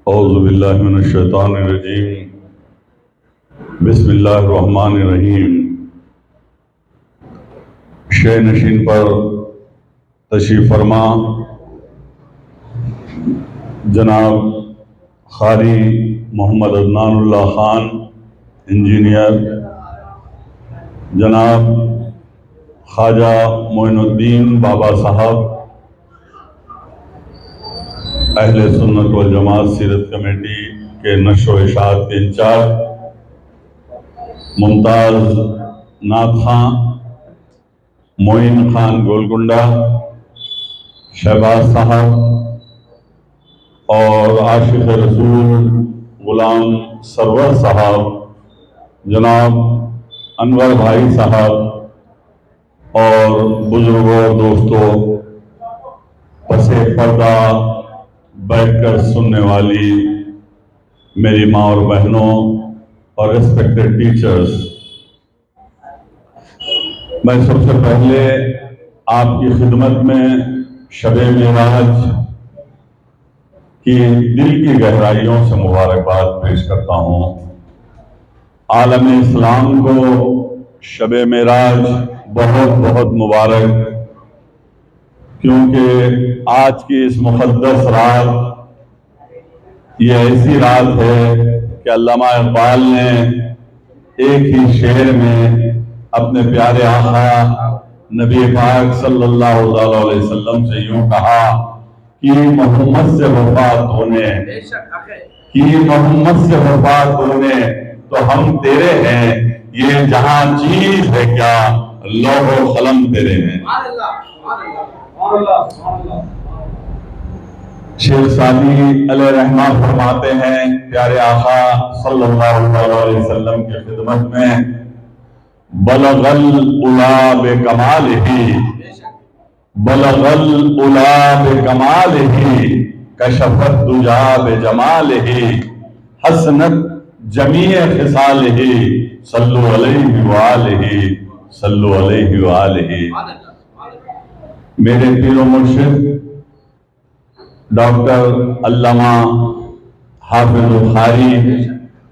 اعوذ باللہ من الشیطان الرجیم، بسم اللہ الرحمن الرحیم۔ شہ نشین پر تشریف فرما جناب قاری محمد عدنان اللہ خان انجینئر، جناب خواجہ معین الدین بابا صاحب اہل سنت والجماعت سیرت کمیٹی کے نشر و اشاعت کے انچارج، ممتاز نعت خان معین خان گولکنڈہ شہباز صاحب، اور عاشق رسول غلام سرور صاحب، جناب انور بھائی صاحب، اور بزرگوں اور دوستوں، پس پردہ بیٹھ کر سننے والی میری ماں اور بہنوں اور ریسپیکٹڈ ٹیچرز، میں سب سے پہلے آپ کی خدمت میں شب معراج کی دل کی گہرائیوں سے مبارکباد پیش کرتا ہوں۔ عالم اسلام کو شب معراج بہت بہت مبارک، کیونکہ آج کی اس مقدس رات یہ ایسی رات ہے کہ علامہ اقبال نے ایک ہی شعر میں اپنے پیارے آقا نبی پاک صلی اللہ علیہ وسلم سے یوں کہا کہ محمد سے وفات ہونے تو ہم تیرے ہیں، یہ جہاں چیز ہے کیا لوح و قلم تیرے ہیں۔ شیخ سعدی علیہ رحمہ فرماتے ہیں پیارے آقا صلی اللہ علیہ وسلم کی خدمت میں، بلغ العلا بکمالہ، بلغ العلا بکمالہ، کشف الدجا بجمالہ، حسنت جمیع خصالہ، صلو علیہ وآلہ، صلو علیہ وآلہ۔ میرے پیر و مرشد ڈاکٹر علامہ حافظ القاری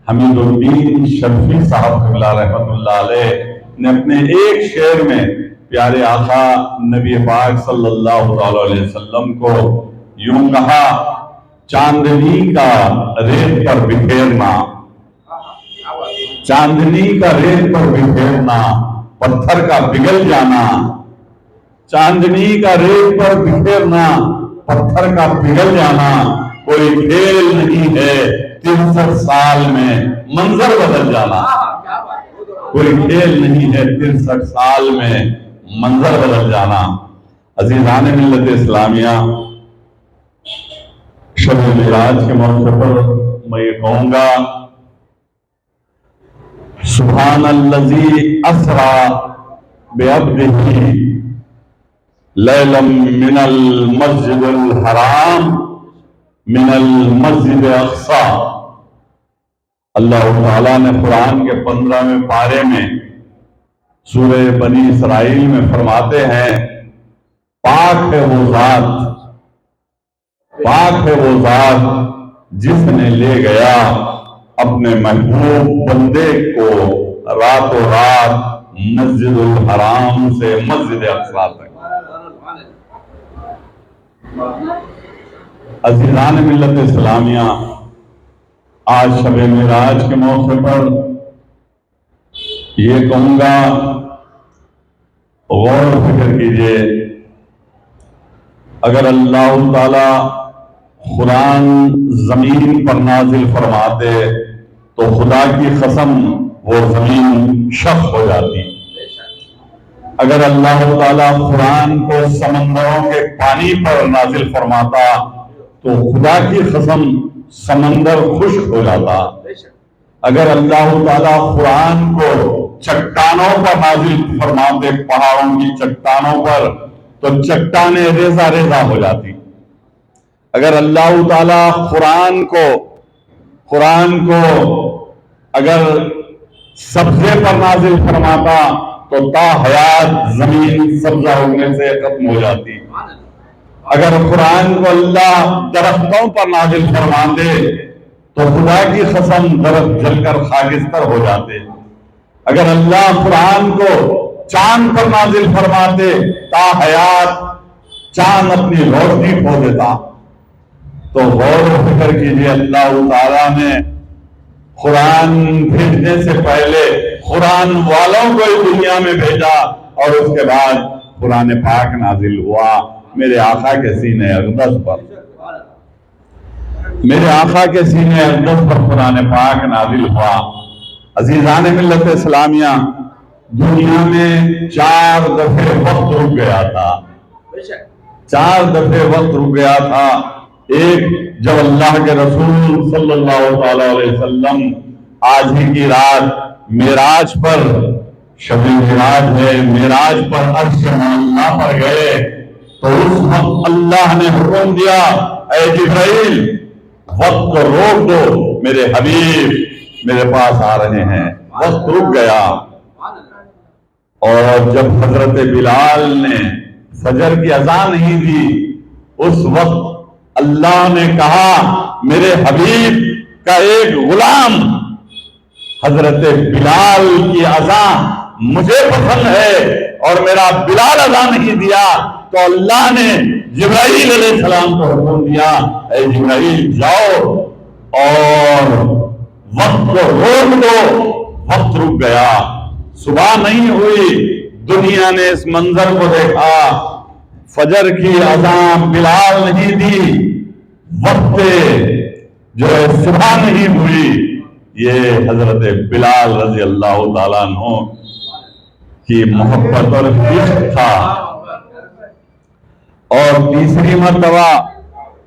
حمید الدین شرفی صاحب قبلہ رحمۃ اللہ علیہ نے اپنے ایک شعر میں پیارے آقا نبی پاک صلی اللہ علیہ وسلم کو یوں کہا، چاندنی کا ریت پر بکھیرنا، چاندنی کا ریت پر بکھیرنا، پتھر کا پگھل جانا، چاندنی کا ریت پر بکھیرنا، پتھر کا پگھل جانا، کوئی کھیل نہیں ہے 63 سال میں منظر بدل جانا، کوئی کھیل نہیں ہے 63 سال میں منظر بدل جانا۔ عزیزان ملت اسلامیہ، شب معراج کے موقع پر میں یہ کہوں گا، سبحان الذی اسری بعبدہ لیلا من المسجد الحرام من المسجد اقصی۔ اللہ تعالیٰ نے قرآن کے 15ویں پارے میں سورہ بنی اسرائیل میں فرماتے ہیں، پاک ہے وہ ذات، پاک ہے وہ ذات جس نے لے گیا اپنے محبوب بندے کو راتوں رات مسجد الحرام سے مسجد اقصی تک۔ عزیزان ملت اسلامیہ، آج شب معراج کے موقع پر یہ کہوں گا، غور و فکر کیجئے، اگر اللہ تعالی قرآن زمین پر نازل فرماتے تو خدا کی قسم وہ زمین شق ہو جاتی۔ اگر اللہ تعالیٰ قرآن کو سمندروں کے پانی پر نازل فرماتا تو خدا کی قسم سمندر خشک ہو جاتا۔ اگر اللہ تعالیٰ قرآن کو چٹانوں پر نازل فرماتے، پہاڑوں کی چٹانوں پر، تو چٹانیں ریزہ ریزہ ہو جاتی۔ اگر اللہ تعالیٰ قرآن کو اگر سبزے پر نازل فرماتا تو تا حیات زمین سبزہ ہونے سے ختم ہو جاتی۔ اگر قرآن کو اللہ درختوں پر نازل فرما دے تو خدا کی قسم درخت جل کر خاکستر ہو جاتے. اگر اللہ قرآن کو چاند پر نازل فرماتے تا حیات چاند اپنی روشنی کھو دیتا. تو غور و فکر کیجیے، اللہ تعالیٰ نے قرآن بھیجنے سے پہلے قرآن والوں کو دنیا میں بھیجا اور اس کے بعد قرآن پاک نازل ہوا میرے آقا کے سینے اقدس پر. میرے آقا کے سینے اقدس پر قرآن پاک نازل ہوا. عزیزان ملت اسلامیہ، دنیا میں 4 دفعے وقت رک گیا تھا. 4 دفعے وقت رک گیا تھا. ایک جب اللہ کے رسول صلی اللہ علیہ وسلم آج ہی کی رات معراج پر، شب معراج ہے، معراج پر عرش معلا پر گئے تو اس وقت اللہ نے حکم دیا، اے جبرائیل وقت کو روک دو، میرے حبیب میرے پاس آ رہے ہیں. وقت رک گیا. اور جب حضرت بلال نے فجر کی اذان نہیں دی، اس وقت اللہ نے کہا میرے حبیب کا ایک غلام حضرت بلال کی اذان مجھے پسند ہے اور میرا بلال اذان نہیں دیا. تو اللہ نے جبرائیل علیہ السلام کو حکم دیا، اے جبرائیل جاؤ اور وقت کو روک دو. وقت رک گیا. صبح نہیں ہوئی، دنیا نے اس منظر کو دیکھا. فجر کی اذان بلال نہیں دی، وقت جو ہے صبح نہیں ہوئی. یہ حضرت بلال رضی اللہ تعالیٰ عنہ کی محبت اور عشق تھا. اور تیسری مرتبہ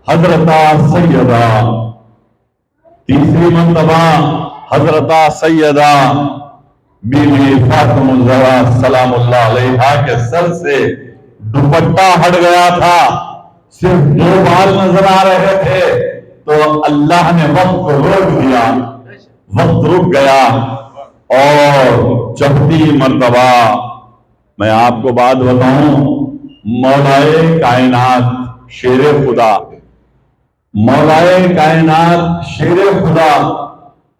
حضرت سیدہ بی بی فاطمہ الزہرا سلام اللہ علیہا کے سر سے دوپٹہ ہٹ گیا تھا. صرف 2 بال نظر آ رہے تھے تو اللہ نے وقت کو روک دیا. وقت رک گیا. اور چوتھی مرتبہ میں آپ کو بات بتاؤں، مولائے کائنات شیر خدا، مولائے کائنات شیر خدا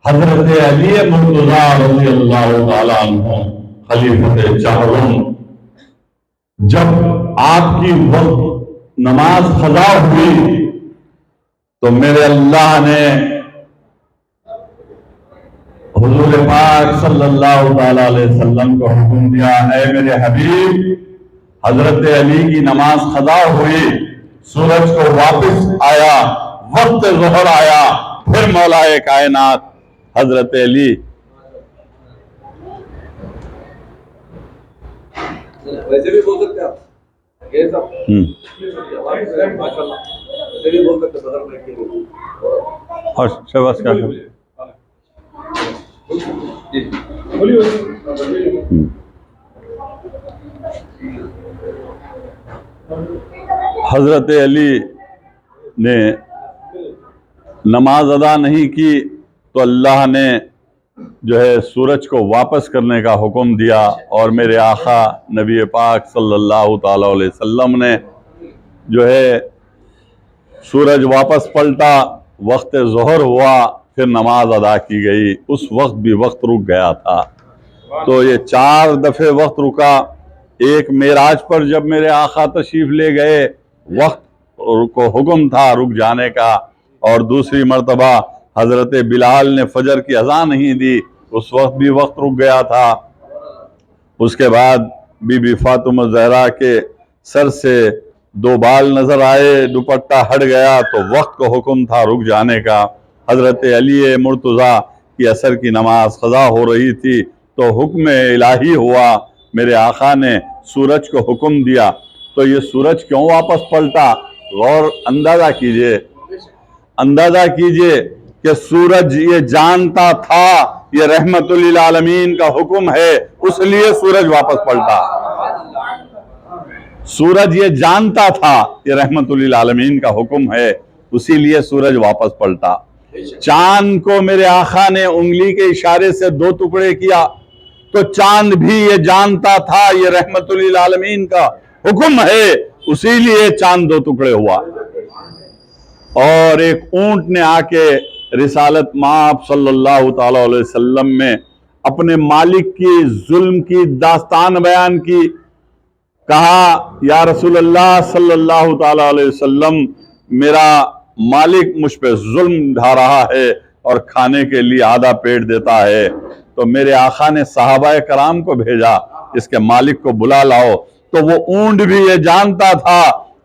حضرت علی مرتضیٰ رضی اللہ تعالیٰ عنہ خلیفۃ چہارم، جب آپ کی وقت نماز قضا ہوئی تو میرے اللہ نے حضور پاک صلی اللہ تعالیٰ علیہ وسلم کو حکم دیا، اے میرے حبیب حضرت علی کی نماز قضا ہوئی، سورج کو واپس آیا، وقت ظہر آیا، پھر مولائے کائنات حضرت علی ویسے بھی بول سکتے آپ اور شہباز کیا کریں؟ حضرت علی نے نماز ادا نہیں کی تو اللہ نے جو ہے سورج کو واپس کرنے کا حکم دیا، اور میرے آقا نبی پاک صلی اللہ تعالیٰ علیہ وسلم نے جو ہے سورج واپس پلٹا، وقت ظہر ہوا، پھر نماز ادا کی گئی. اس وقت بھی وقت رک گیا تھا. تو یہ 4 دفعے وقت رکا. ایک معراج پر جب میرے آقا تشریف لے گئے وقت کو حکم تھا رک جانے کا، اور دوسری مرتبہ حضرت بلال نے فجر کی اذان نہیں دی، اس وقت بھی وقت رک گیا تھا. اس کے بعد بی بی فاطمہ زہرا کے سر سے 2 بال نظر آئے، دوپٹہ ہٹ گیا تو وقت کو حکم تھا رک جانے کا. حضرت علی مرتضیٰ کی عصر کی نماز قضا ہو رہی تھی تو حکم الہی ہوا، میرے آقا نے سورج کو حکم دیا. تو یہ سورج کیوں واپس پلٹا؟ غور اندازہ کیجئے کہ سورج یہ جانتا تھا یہ رحمت للعالمین کا حکم ہے، اس لیے سورج واپس پلٹا. سورج یہ جانتا تھا یہ رحمت للعالمین کا حکم ہے، اسی لیے سورج واپس پلٹا. چاند کو میرے آقا نے انگلی کے اشارے سے 2 ٹکڑے کیا تو چاند بھی یہ جانتا تھا یہ رحمت للعالمین کا حکم ہے، اسی لیے چاند دو ٹکڑے ہوا۔ اور ایک اونٹ نے آ کے رسالت مآب صلی اللہ تعالی علیہ وسلم میں اپنے مالک کی ظلم کی داستان بیان کی، کہا یا رسول اللہ صلی اللہ تعالی علیہ وسلم، میرا مالک مجھ پہ ظلم ڈھا رہا ہے اور کھانے کے لیے آدھا پیٹ دیتا ہے۔ تو میرے آقا نے صحابہ کرام کو بھیجا، اس کے مالک کو بلا لاؤ۔ تو وہ اونٹ بھی یہ جانتا تھا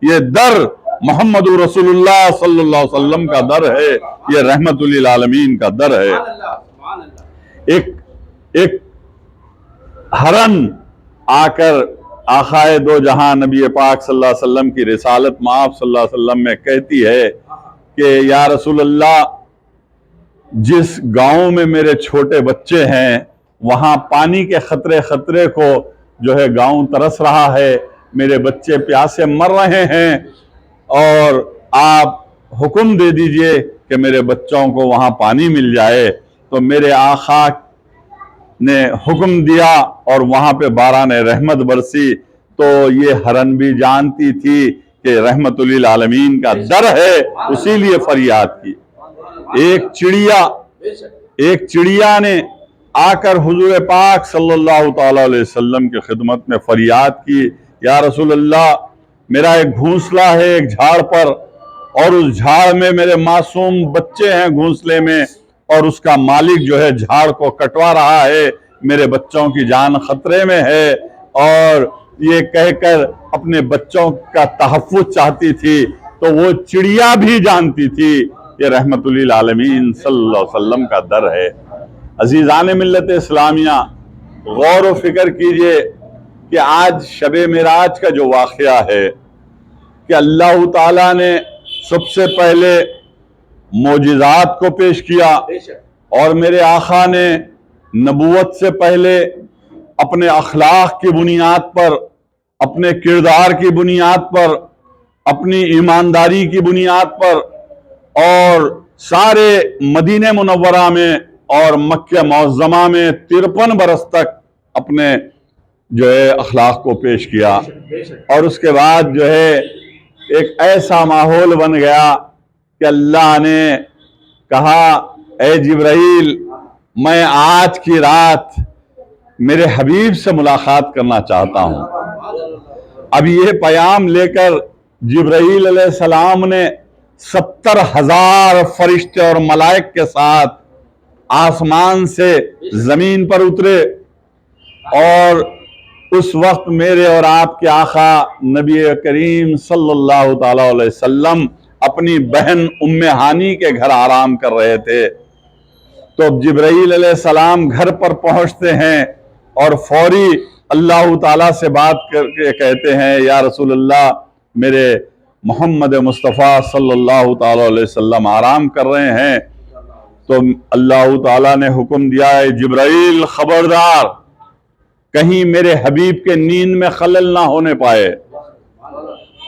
یہ در محمد رسول اللہ صلی اللہ علیہ وسلم کا در ہے، یہ رحمت للعالمین کا در ہے۔ ایک ہرن آ کر آقائے دو جہاں نبی پاک صلی اللہ علیہ وسلم کی رسالت مآب صلی اللہ علیہ وسلم میں کہتی ہے کہ یا رسول اللہ، جس گاؤں میں میرے چھوٹے بچے ہیں وہاں پانی کے خطرے کو جو ہے گاؤں ترس رہا ہے، میرے بچے پیاسے مر رہے ہیں، اور آپ حکم دے دیجئے کہ میرے بچوں کو وہاں پانی مل جائے۔ تو میرے آقا نے حکم دیا اور وہاں پہ باران رحمت برسی۔ تو یہ ہرن بھی جانتی تھی کہ رحمت للعالمین کا در ہے، اسی لیے فریاد کی۔ ایک چڑیا نے آ کر حضور پاک صلی اللہ تعالی علیہ وسلم کی خدمت میں فریاد کی، یا رسول اللہ، میرا ایک گھونسلہ ہے ایک جھاڑ پر، اور اس جھاڑ میں میرے معصوم بچے ہیں گھونسلے میں، اور اس کا مالک جو ہے جھاڑ کو کٹوا رہا ہے، میرے بچوں کی جان خطرے میں ہے۔ اور یہ کہہ کر اپنے بچوں کا تحفظ چاہتی تھی۔ تو وہ چڑیا بھی جانتی تھی یہ رحمت للعالمین صلی اللہ علیہ وسلم کا در ہے۔ عزیزان ملت اسلامیہ، غور و فکر کیجئے کہ آج شب معراج کا جو واقعہ ہے کہ اللہ تعالیٰ نے سب سے پہلے معجزات کو پیش کیا، اور میرے آقا نے نبوت سے پہلے اپنے اخلاق کی بنیاد پر، اپنے کردار کی بنیاد پر، اپنی ایمانداری کی بنیاد پر، اور سارے مدینہ منورہ میں اور مکہ معظمہ میں 53 برس تک اپنے جو ہے اخلاق کو پیش کیا۔ اور اس کے بعد جو ہے ایک ایسا ماحول بن گیا کہ اللہ نے کہا اے جبرائیل، میں آج کی رات میرے حبیب سے ملاقات کرنا چاہتا ہوں۔ اب یہ پیام لے کر جبرائیل علیہ السلام نے 70,000 فرشتے اور ملائک کے ساتھ آسمان سے زمین پر اترے، اور اس وقت میرے اور آپ کے آقا نبی کریم صلی اللہ تعالی علیہ وسلم اپنی بہن ام ہانی کے گھر آرام کر رہے تھے۔ تو جبرائیل علیہ السلام گھر پر پہنچتے ہیں اور فوری اللہ تعالیٰ سے بات کر کے کہتے ہیں یا رسول اللہ، میرے محمد مصطفیٰ صلی اللہ تعالی علیہ وسلم آرام کر رہے ہیں۔ تو اللہ تعالیٰ نے حکم دیا ہے جبرائیل خبردار، کہیں میرے حبیب کے نیند میں خلل نہ ہونے پائے،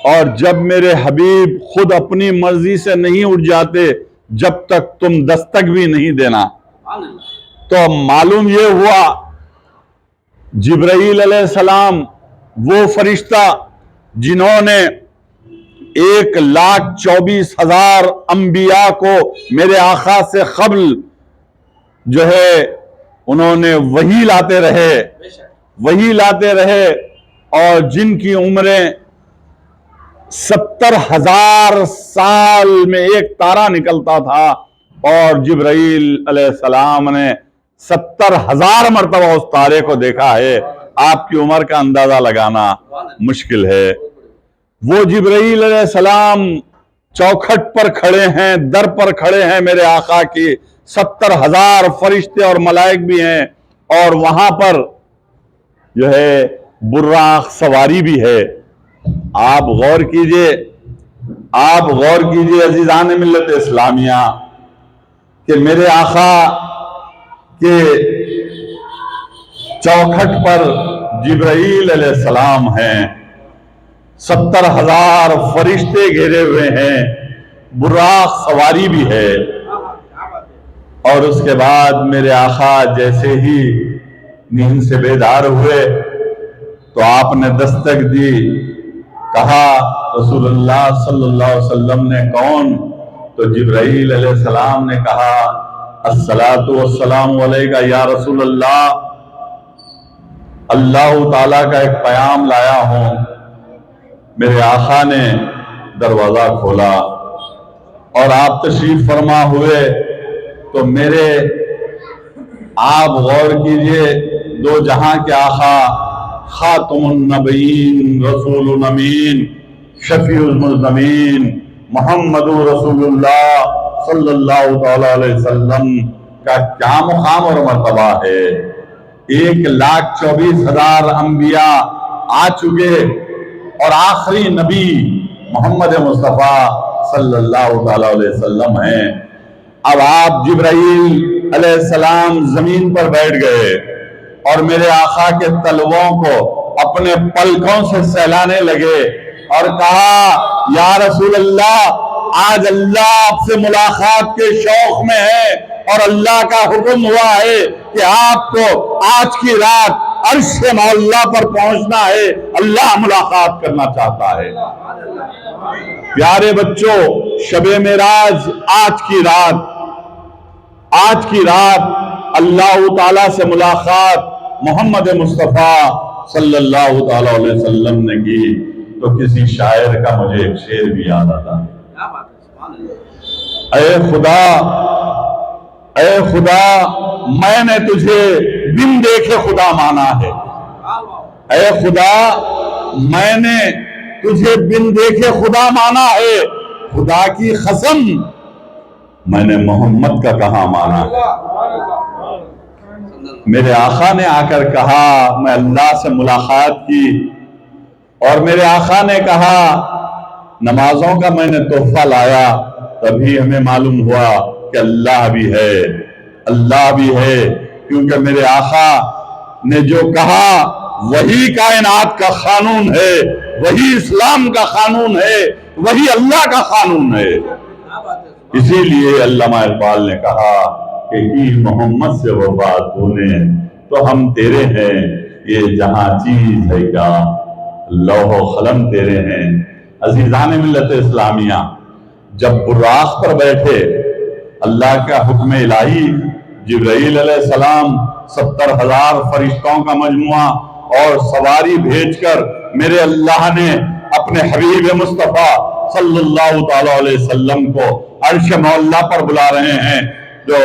اور جب میرے حبیب خود اپنی مرضی سے نہیں اٹھ جاتے جب تک تم دستک بھی نہیں دینا۔ تو معلوم یہ ہوا جبرائیل علیہ السلام وہ فرشتہ جنہوں نے 1,24,000 انبیاء کو میرے آقا سے قبل جو ہے انہوں نے وحی لاتے رہے اور جن کی عمریں 70,000 سال میں ایک تارہ نکلتا تھا، اور جبرائیل علیہ السلام نے 70,000 مرتبہ اس تارے کو دیکھا ہے۔ آپ کی عمر کا اندازہ لگانا مشکل ہے۔ وہ جبرائیل علیہ السلام چوکھٹ پر کھڑے ہیں، در پر کھڑے ہیں میرے آقا کی، 70,000 فرشتے اور ملائک بھی ہیں، اور وہاں پر جو ہے براق سواری بھی ہے۔ آپ غور کیجئے عزیزان ملت اسلامیہ کہ میرے آقا کے چوکھٹ پر جبرائیل علیہ السلام ہیں، 70,000 فرشتے گھیرے ہوئے ہیں، براق سواری بھی ہے، اور اس کے بعد میرے آقا جیسے ہی نیند سے بیدار ہوئے تو آپ نے دستک دی، کہا رسول اللہ صلی اللہ علیہ وسلم نے کون؟ تو جبرائیل علیہ السلام نے کہا الصلاۃ والسلام علیکہ یا رسول اللہ، اللہ تعالیٰ کا ایک پیام لایا ہوں۔ میرے آقا نے دروازہ کھولا اور آپ تشریف فرما ہوئے تو میرے آپ غور کیجئے، دو جہاں کے آقا، خاتم النبیین، رسول الامین، شفیع المذنبین، محمد رسول اللہ صلی اللہ تعالی علیہ وسلم کا کیا مقام اور مرتبہ ہے۔ 1,24,000 انبیاء آ چکے اور آخری نبی محمد مصطفیٰ صلی اللہ تعالی علیہ وسلم ہیں۔ اب آپ جبرائیل علیہ السلام زمین پر بیٹھ گئے اور میرے آقا کے تلووں کو اپنے پلکوں سے سہلانے لگے اور کہا یا رسول اللہ، آج اللہ آپ سے ملاقات کے شوق میں ہے اور اللہ کا حکم ہوا ہے کہ آپ کو آج کی رات عرش معلیٰ پر پہنچنا ہے، اللہ ملاقات کرنا چاہتا ہے۔ پیارے بچوں، شب معراج آج کی رات اللہ تعالیٰ سے ملاقات محمد مصطفیٰ صلی اللہ تعالیٰ علیہ وسلم نے کی تو کسی شاعر کا مجھے ایک شعر بھی یاد آتا ہے۔ اے خدا میں نے تجھے بن دیکھے خدا مانا ہے، اے خدا میں نے تجھے بن دیکھے خدا مانا ہے، خدا کی قسم میں نے محمد کا کہاں مانا ہے۔ میرے آقا نے آ کر کہا میں اللہ سے ملاقات کی اور میرے آقا نے کہا نمازوں کا میں نے تحفہ لایا، تبھی ہمیں معلوم ہوا کہ اللہ بھی ہے، کیونکہ میرے آقا نے جو کہا وہی کائنات کا قانون ہے، وہی اسلام کا قانون ہے، وہی اللہ کا قانون ہے۔ اسی لیے علامہ اقبال نے کہا کہ محمد سے وفا تو نے تو ہم تیرے ہیں، یہ جہاں چیز ہے کیا لوح و قلم تیرے ہیں۔ عزیزان ملت اسلامیہ، جب براق پر بیٹھے اللہ کا حکم الہی، جبرائیل علیہ السلام 70,000 فرشتوں کا مجموعہ اور سواری بھیج کر میرے اللہ نے اپنے حبیب مصطفیٰ صلی اللہ تعالی علیہ وسلم کو عرش معلیٰ پر بلا رہے ہیں، جو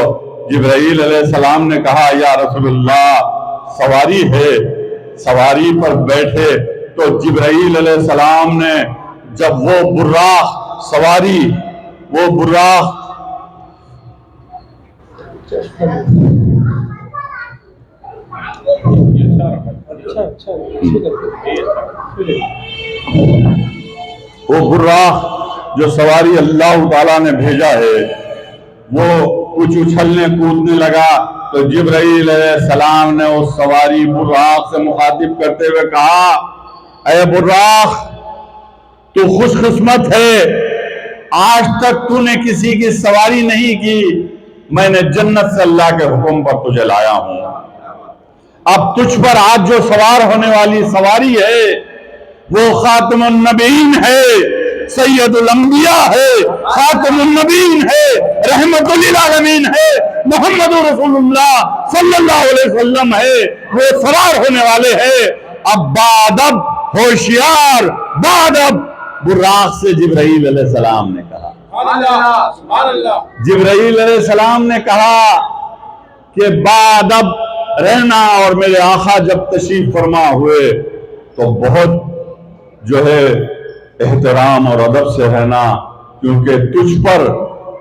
جبرائیل علیہ السلام نے کہا یا رسول اللہ سواری ہے، سواری پر بیٹھے تو جبرائیل علیہ السلام نے جب وہ براق جو سواری اللہ تعالیٰ نے بھیجا ہے وہ کچھ اچھلنے کودنے لگا تو جبرائیل علیہ السلام نے اس سواری براق سے مخاطب کرتے ہوئے کہا اے براق تو خوش قسمت ہے، آج تک تو نے کسی کی سواری نہیں کی، میں نے جنت سے اللہ کے حکم پر تجھے لایا ہوں، اب تجھ پر آج جو سوار ہونے والی سواری ہے وہ خاتم النبیین ہے، سید الانبیاء ہے، خاتم النبیین ہے، رحمت للعالمین ہے، محمد رسول اللہ صلی اللہ علیہ وسلم ہے، وہ سوار ہونے والے ہیں۔ اب بادب ہوشیار، بادب براق سے جبرائیل علیہ السلام نے کہا، جبرائیل علیہ السلام نے کہا کہ بادب رہنا، اور میرے آقا جب تشریف فرما ہوئے تو بہت جو ہے احترام اور ادب سے رہنا، کیونکہ تجھ پر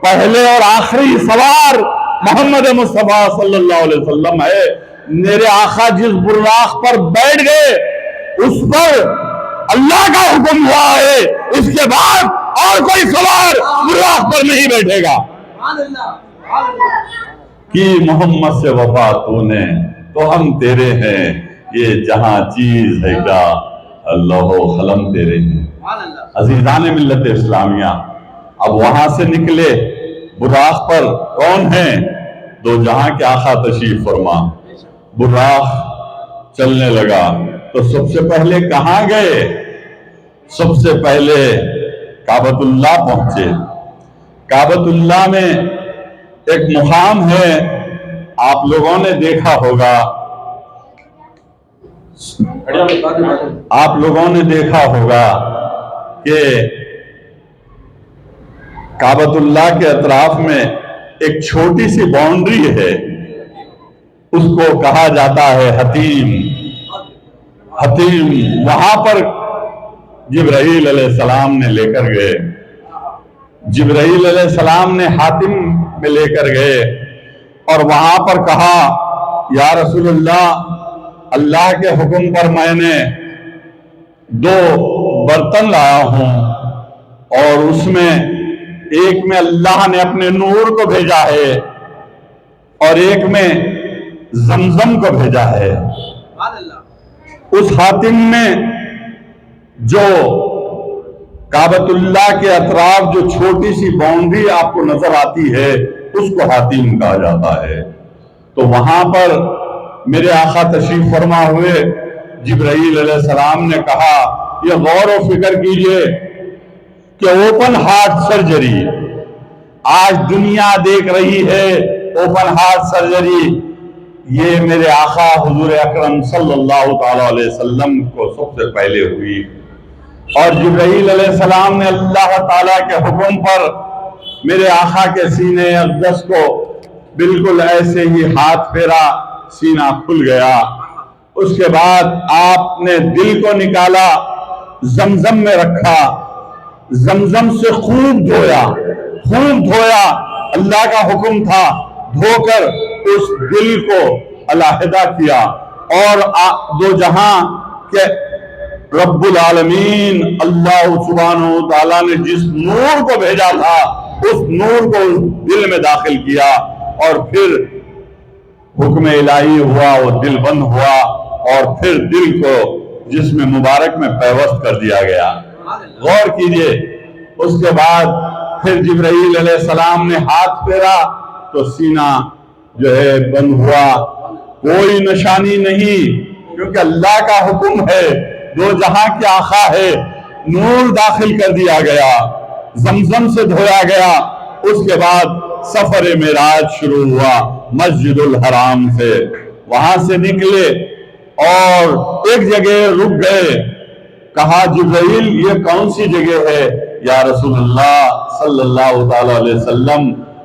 پہلے اور آخری سوار محمد مصطفیٰ صلی اللہ علیہ وسلم ہے۔ میرے آقا جس براق پر بیٹھ گئے اس پر اللہ کا حکم ہوا ہے، اس کے بعد اور کوئی سوار براق پر نہیں بیٹھے گا۔ کی محمد سے وفا تو نے تو ہم تیرے ہیں، یہ جہاں چیز ہے کیا اللہ و قلم تیرے ہیں۔ عزیزان ملت اسلامیہ، اب وہاں سے نکلے، براق پر کون ہیں؟ دو جہاں کے آقا تشریف فرما۔ براق چلنے لگا تو سب سے پہلے کہاں گئے؟ سب سے پہلے کعبۃ اللہ پہنچے۔ کعبۃ اللہ میں ایک مقام ہے، آپ لوگوں نے دیکھا ہوگا، آپ لوگوں نے دیکھا ہوگا کہ کعبۃ اللہ کے اطراف میں ایک چھوٹی سی باؤنڈری ہے، اس کو کہا جاتا ہے حتیم۔ حتیم وہاں پر جبرائیل علیہ السلام نے لے کر گئے، جبرائیل علیہ السلام نے حاتم میں لے کر گئے اور وہاں پر کہا یا رسول اللہ، اللہ کے حکم پر میں نے 2 برتن لایا ہوں اور اس میں ایک میں اللہ نے اپنے نور کو بھیجا ہے اور ایک میں زمزم کو بھیجا ہے۔ اس حاتم میں جو کعبۃ اللہ کے اطراف جو چھوٹی سی باؤنڈری آپ کو نظر آتی ہے اس کو حاتم کہا جاتا ہے۔ تو وہاں پر میرے آقا تشریف فرما ہوئے، جبرائیل علیہ السلام نے کہا یہ غور و فکر کیجئے کہ اوپن ہارٹ سرجری آج دنیا دیکھ رہی ہے، اوپن ہارٹ سرجری یہ میرے آقا حضور اکرم صلی اللہ تعالی علیہ وسلم کو سب سے پہلے ہوئی، اور جبرائیل علیہ السلام نے اللہ تعالیٰ کے حکم پر میرے آقا کے سینے اقدس کو بالکل ایسے ہی ہاتھ پھیرا، سینہ کھل گیا۔ اس کے بعد آپ نے دل کو نکالا، زمزم میں رکھا، زمزم سے خوب دھویا، خوب دھویا، اللہ کا حکم تھا، دھو کر اس دل کو علیحدہ کیا، اور دو جہاں کے رب العالمین اللہ سبحانہ وتعالیٰ نے جس نور کو بھیجا تھا اس نور کو دل میں داخل کیا، اور پھر حکم الہی ہوا، وہ دل بند ہوا اور پھر دل کو جسم مبارک میں پیوست کر دیا گیا۔ غور کیجئے، اس کے بعد پھر جبرائیل علیہ السلام نے ہاتھ پھیرا تو سینہ جو ہے بند ہوا، کوئی نشانی نہیں، کیونکہ اللہ کا حکم ہے، دو جہاں کے آقا ہے، نور داخل کر دیا گیا، زمزم سے دھویا گیا۔ اس کے بعد سفر معراج شروع ہوا مسجد الحرام سے، وہاں سے نکلے اور ایک جگہ رک گئے، کہا جبرائیل یہ کون سی جگہ ہے؟ یا رسول اللہ صلی اللہ تعالی علیہ وسلم،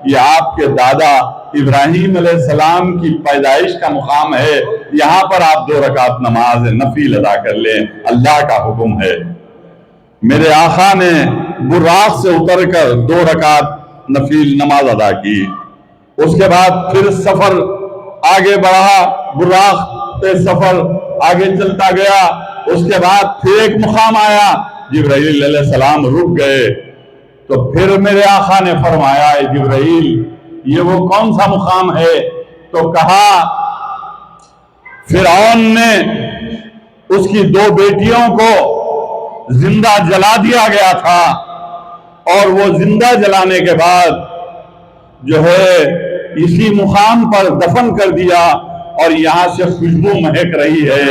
یہ آپ کے دادا ابراہیم علیہ السلام کی پیدائش کا مقام ہے، یہاں پر آپ 2 رکعت نماز نفل ادا کر لیں، اللہ کا حکم ہے۔ میرے آقا نے براق سے اتر کر 2 رکعت نفل نماز ادا کی۔ اس کے بعد پھر سفر آگے بڑھا، براق پہ سفر آگے چلتا گیا۔ اس کے بعد پھر ایک مقام آیا، جبرائیل علیہ السلام رک گئے، تو پھر میرے آقا نے فرمایا اے جبرائیل یہ وہ کون سا مقام ہے؟ تو کہا فرعون نے اس کی 2 بیٹیوں کو زندہ جلا دیا گیا تھا، اور وہ زندہ جلانے کے بعد جو ہے اسی مقام پر دفن کر دیا، اور یہاں سے خوشبو مہک رہی ہے،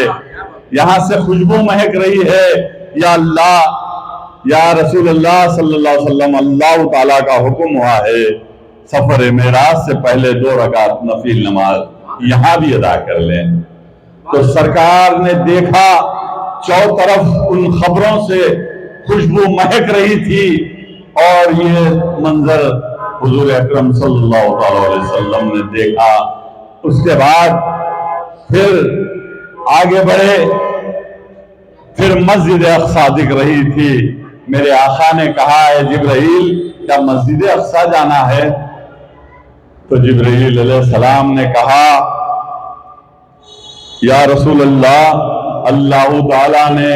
یہاں سے خوشبو مہک رہی ہے۔ یا اللہ، یا رسول اللہ صلی اللہ علیہ وسلم، اللہ تعالیٰ کا حکم ہوا ہے سفر معراج سے پہلے 2 رکعت نفل نماز یہاں بھی ادا کر لیں۔ تو سرکار نے دیکھا چاروں طرف ان خبروں سے خوشبو مہک رہی تھی، اور یہ منظر حضور اکرم صلی اللہ علیہ وسلم نے دیکھا۔ اس کے بعد پھر آگے بڑھے، پھر مسجد اقصیٰ دکھ رہی تھی۔ میرے آقا نے کہا اے جبرائیل کیا مسجد اقصیٰ جانا ہے؟ تو جبرائیل علیہ السلام نے کہا یا رسول اللہ، اللہ تعالیٰ نے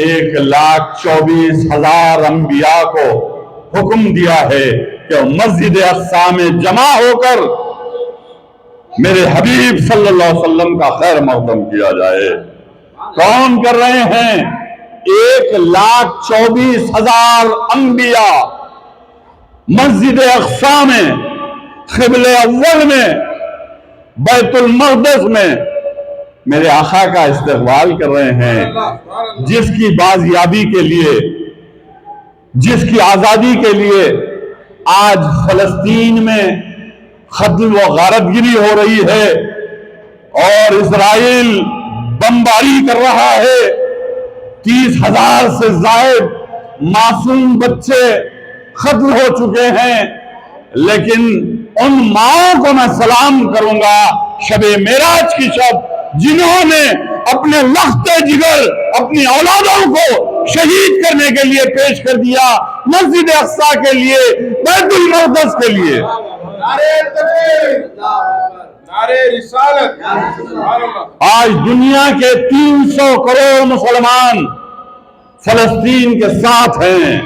1,24,000 انبیاء کو حکم دیا ہے کہ مسجد اقصیٰ میں جمع ہو کر میرے حبیب صلی اللہ علیہ وسلم کا خیر مقدم کیا جائے۔ کون کر رہے ہیں؟ 1,24,000 انبیاء مسجد اقصیٰ میں، قبلہ اول میں، بیت المقدس میں میرے آقا کا استقبال کر رہے ہیں، جس کی بازیابی کے لیے، جس کی آزادی کے لیے آج فلسطین میں قتل و غارت گری ہو رہی ہے اور اسرائیل بمباری کر رہا ہے۔ 30,000 سے زائد معصوم بچے قتل ہو چکے ہیں، لیکن ان ماؤں کو میں سلام کروں گا شب معراج کی شب، جنہوں نے اپنے لخت جگر اپنی اولادوں کو شہید کرنے کے لیے پیش کر دیا، مسجد اقصی کے لیے، بیت المقدس کے لیے۔ نعرہ تکبیر، نعرہ رسالت، سبحان اللہ۔ آج دنیا کے 300 کروڑ مسلمان فلسطین کے ساتھ ہیں،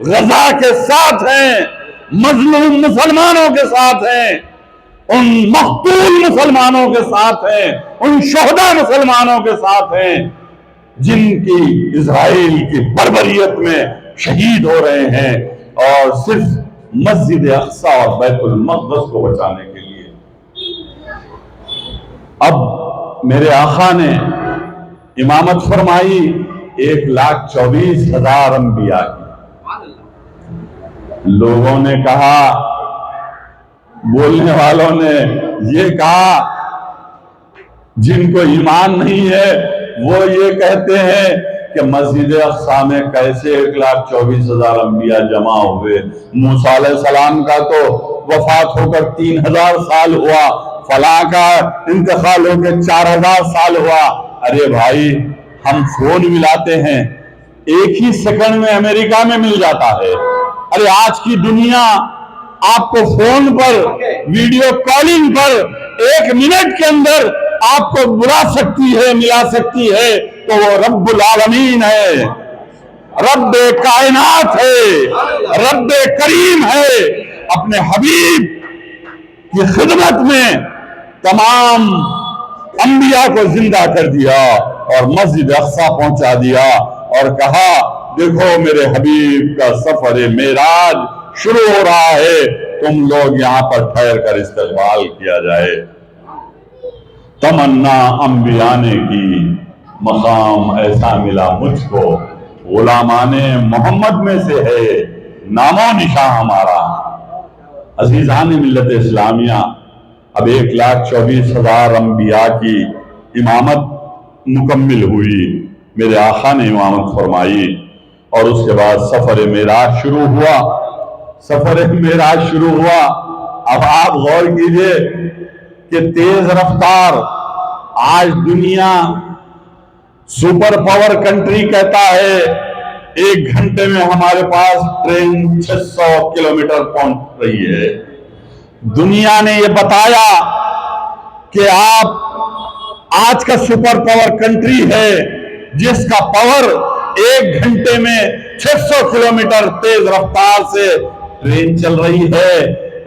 غزہ کے ساتھ ہیں، مظلوم مسلمانوں کے ساتھ ہیں، ان مقتول مسلمانوں کے ساتھ ہیں، ان شہداء مسلمانوں کے ساتھ ہیں جن کی اسرائیل کی بربریت میں شہید ہو رہے ہیں، اور صرف مسجد اقصی اور بیت المقدس کو بچانے کے لیے۔ اب میرے آقا نے امامت فرمائی 1,24,000 انبیاء کی۔ لوگوں نے کہا، بولنے والوں نے یہ کہا، جن کو ایمان نہیں ہے وہ یہ کہتے ہیں کہ مسجد اقصی میں کیسے 1,24,000 انبیاء جمع ہوئے؟ موسیٰ علیہ السلام کا تو وفات ہو کر 3,000 سال ہوا، فلاں کا انتقال ہو کے 4,000 سال ہوا۔ ارے بھائی، ہم فون ملاتے ہیں، ایک ہی سیکنڈ میں امریکہ میں مل جاتا ہے۔ ارے آج کی دنیا آپ کو فون پر، ویڈیو کالنگ پر 1 منٹ کے اندر آپ کو بلا سکتی ہے، ملا سکتی ہے، تو وہ رب العالمین ہے، رب کائنات ہے، رب کریم ہے۔ اپنے حبیب کی خدمت میں تمام انبیاء کو زندہ کر دیا اور مسجد اقصی پہنچا دیا اور کہا، دیکھو میرے حبیب کا سفر معراج شروع ہو رہا ہے، تم لوگ یہاں پر ٹھہر کر استقبال کیا جائے۔ تمنا انبیاء نے کی، مقام ایسا ملا مجھ کو، غلامان محمد میں سے ہے نام و نشاں ہمارا۔ عزیزان ملت اسلامیہ، اب 1,24,000 انبیاء کی امامت مکمل ہوئی، میرے آقا نے امامت فرمائی، اور اس کے بعد سفر معراج شروع ہوا۔ سفر معراج شروع ہوا۔ اب آپ غور کیجئے کہ تیز رفتار، آج دنیا سپر پاور کنٹری کہتا ہے، 1 گھنٹے میں ہمارے پاس ٹرین 600 کلومیٹر پہنچ رہی ہے۔ دنیا نے یہ بتایا کہ آپ آج کا سپر پاور کنٹری ہے جس کا پاور 1 گھنٹے میں 600 کلومیٹر تیز رفتار سے ٹرین چل رہی ہے،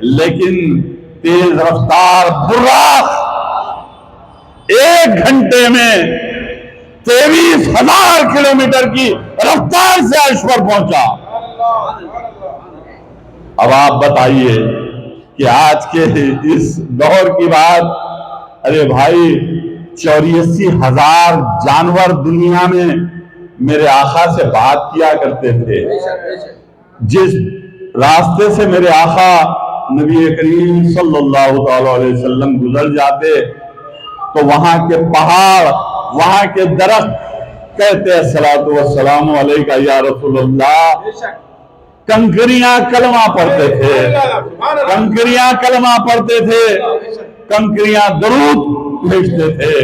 لیکن تیز رفتار براق 1 گھنٹے میں 23,000 کلومیٹر کی رفتار سے عرش پر پہنچا۔ اب آپ بتائیے کہ آج کے اس دور کی بات، ارے بھائی 84,000 جانور دنیا میں میرے آقا سے بات کیا کرتے تھے۔ جس راستے سے میرے آقا نبی کریم صلی اللہ علیہ وسلم گزر جاتے تو وہاں کے پہاڑ، وہاں کے درخت کہتے الصلاۃ والسلام علیکہ یا رسول اللہ۔ کنکریاں کلمہ پڑھتے تھے، کنکریاں کلمہ پڑھتے تھے، کنکریاں درود بھیجتے تھے۔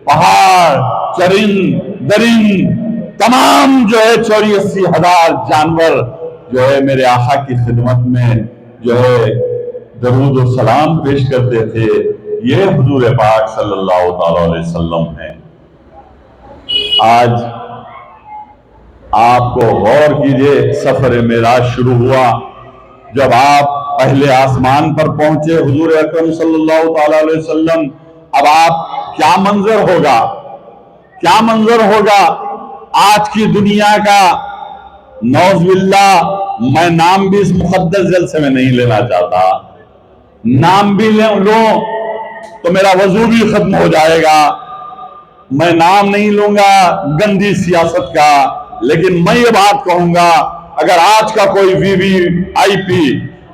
پہاڑ، چرند، درند، تمام جو ہے 84,000 جانور جو ہے میرے آقا کی خدمت میں جو ہے درود و سلام پیش کرتے تھے۔ یہ حضور پاک صلی اللہ تعالی علیہ وسلم ہے۔ آج آپ کو غور کیجئے، سفر معراج شروع ہوا، جب آپ پہلے آسمان پر پہنچے حضور اکرم صلی اللہ تعالی علیہ وسلم، اب آپ کیا منظر ہوگا، کیا منظر ہوگا آج کی دنیا کا؟ نعوذ باللہ، میں نام بھی اس مقدس جلسے میں نہیں لینا چاہتا، نام بھی لوں تو میرا وضو بھی ختم ہو جائے گا، میں نام نہیں لوں گا گندی سیاست کا، لیکن میں یہ بات کہوں گا اگر آج کا کوئی وی وی آئی پی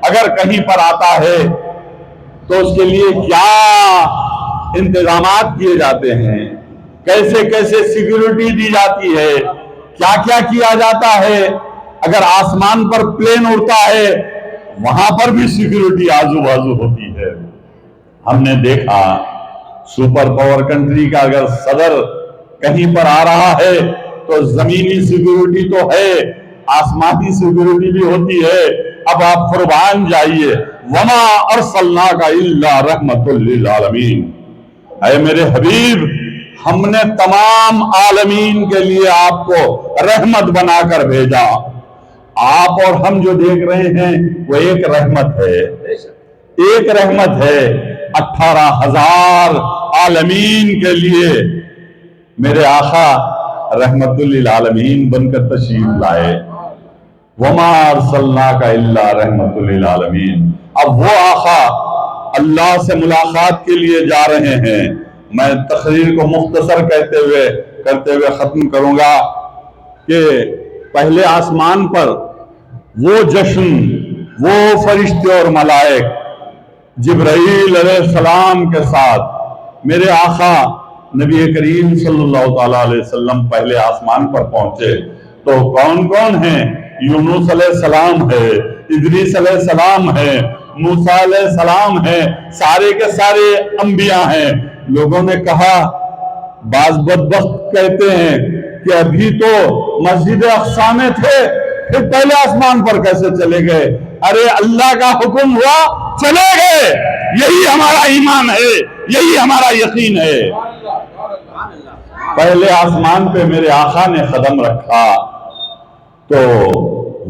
اگر کہیں پر آتا ہے تو اس کے لیے کیا انتظامات کیے جاتے ہیں، کیسے کیسے سیکیورٹی دی جاتی ہے، کیا کیا کیا جاتا ہے۔ اگر آسمان پر پلین اڑتا ہے وہاں پر بھی سیکیورٹی آزو بازو ہوتی ہے۔ ہم نے دیکھا سپر پاور کنٹری کا اگر صدر کہیں پر آ رہا ہے تو زمینی سیکیورٹی تو ہے، آسمانی سیکیورٹی بھی ہوتی ہے۔ اب آپ قربان جائیے، وما ارسلناک الا رحمت للعالمین، اے میرے حبیب ہم نے تمام عالمین کے لیے آپ کو رحمت بنا کر بھیجا۔ آپ اور ہم جو دیکھ رہے ہیں وہ ایک رحمت ہے، ایک رحمت ہے۔ 18,000 عالمین کے لیے میرے آقا رحمت للعالمین بن کر تشریف لائے۔ وما ارسلناک الا رحمت للعالمین۔ اب وہ آقا اللہ سے ملاقات کے لیے جا رہے ہیں۔ میں تقریر کو مختصر کرتے ہوئے ختم کروں گا کہ پہلے آسمان پر وہ جشن، وہ فرشتے اور ملائک جبرائیل علیہ السلام کے ساتھ میرے آقا نبی کریم صلی اللہ تعالیٰ علیہ وسلم پہلے آسمان پر پہنچے تو کون کون ہیں؟ یونس علیہ السلام ہے، ادریس علیہ السلام ہے، موسیٰ علیہ السلام ہے، سارے کے سارے انبیاء ہیں۔ لوگوں نے کہا، بعض بدبخت کہتے ہیں کہ ابھی تو مسجد اقصی میں تھے پھر پہلے آسمان پر کیسے چلے گئے؟ ارے اللہ کا حکم ہوا چلے گئے، یہی ہمارا ایمان ہے، یہی ہمارا یقین ہے۔ پہلے آسمان پہ میرے آقا نے قدم رکھا تو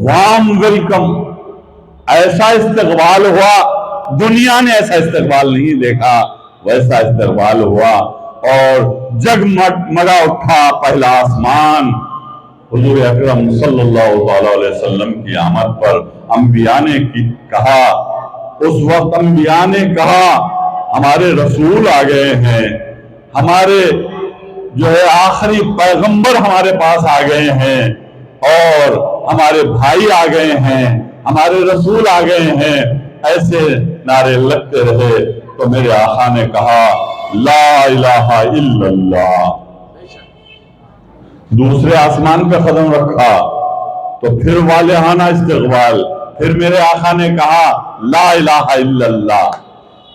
وارم ویلکم، ایسا استقبال ہوا، دنیا نے ایسا استقبال نہیں دیکھا، ویسا استقبال ہوا اور جگمگا اٹھا پہلا آسمان۔ حضور اکرم صلی اللہ علیہ وسلم کی آمد پر انبیاء نے کہا، اس وقت انبیاء نے کہا ہمارے رسول آ گئے ہیں، ہمارے جو ہے آخری پیغمبر ہمارے پاس آ گئے ہیں اور ہمارے بھائی آ گئے ہیں، ہمارے رسول آ گئے ہیں، ایسے نعرے لگتے رہے تو میرے آقا نے کہا لا الہ الا اللہ۔ دوسرے آسمان پہ قدم رکھا تو پھر والہانہ استقبال، پھر میرے آقا نے کہا لا الہ الا اللہ۔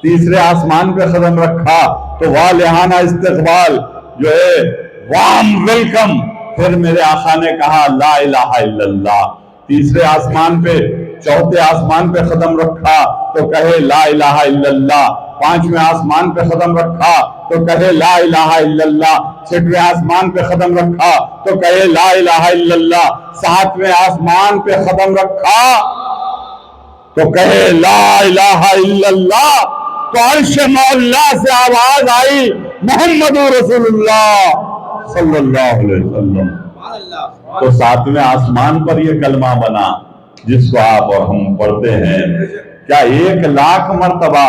تیسرے آسمان پہ قدم رکھا تو والہانہ استقبال جو ہے وارم ویلکم، پھر میرے آقا نے کہا لا الہ الا اللہ۔ تیسرے آسمان پہ، چوتھے آسمان پہ قدم رکھا تو کہے لا الہ الا اللہ۔ پانچویں آسمان پہ قدم رکھا تو کہے لا الہ الا اللہ۔ چھٹویں آسمان پہ قدم رکھا تو کہے لا الہ الا اللہ۔ ساتویں آسمان پہ قدم رکھا تو کہے لا الہ الا اللہ۔ تو عرش مولا سے آواز آئی محمد رسول اللہ صلی اللہ علیہ وسلم۔ تو ساتویں آسمان پر یہ کلمہ بنا جس کو آپ اور ہم پڑھتے ہیں۔ کیا 1,00,000 مرتبہ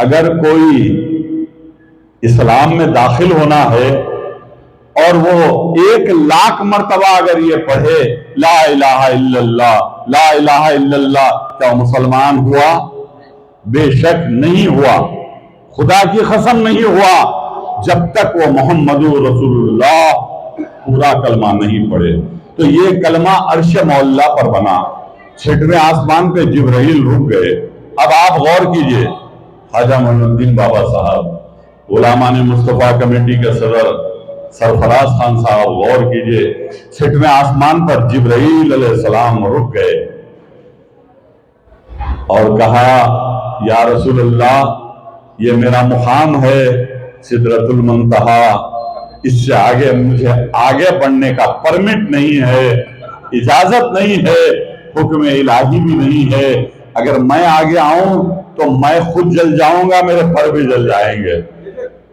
اگر کوئی اسلام میں داخل ہونا ہے اور وہ 1,00,000 مرتبہ اگر یہ پڑھے لا الہ الا اللہ، لا الہ الا اللہ، کیا مسلمان ہوا؟ بے شک نہیں ہوا، خدا کی قسم نہیں ہوا جب تک وہ محمد رسول اللہ پورا کلمہ نہیں پڑھے۔ تو یہ کلمہ عرش مولا پر بنا۔ چھٹویں آسمان پہ جبرائیل رک گئے۔ اب آپ غور کیجئے، خواجہ معین الدین بابا صاحب، علماء مصطفیٰ کمیٹی کے صدر سرفراز خان صاحب، غور کیجئے، چھٹویں آسمان پر جبرائیل علیہ السلام رک گئے اور کہا یا رسول اللہ یہ میرا مقام ہے سدرۃ المنتہا، اس سے آگے مجھے آگے بڑھنے کا پرمٹ نہیں ہے، اجازت نہیں ہے، حکم الہی بھی نہیں ہے۔ اگر میں آگے آؤں تو میں خود جل جاؤں گا، میرے پر بھی جل جائیں گے،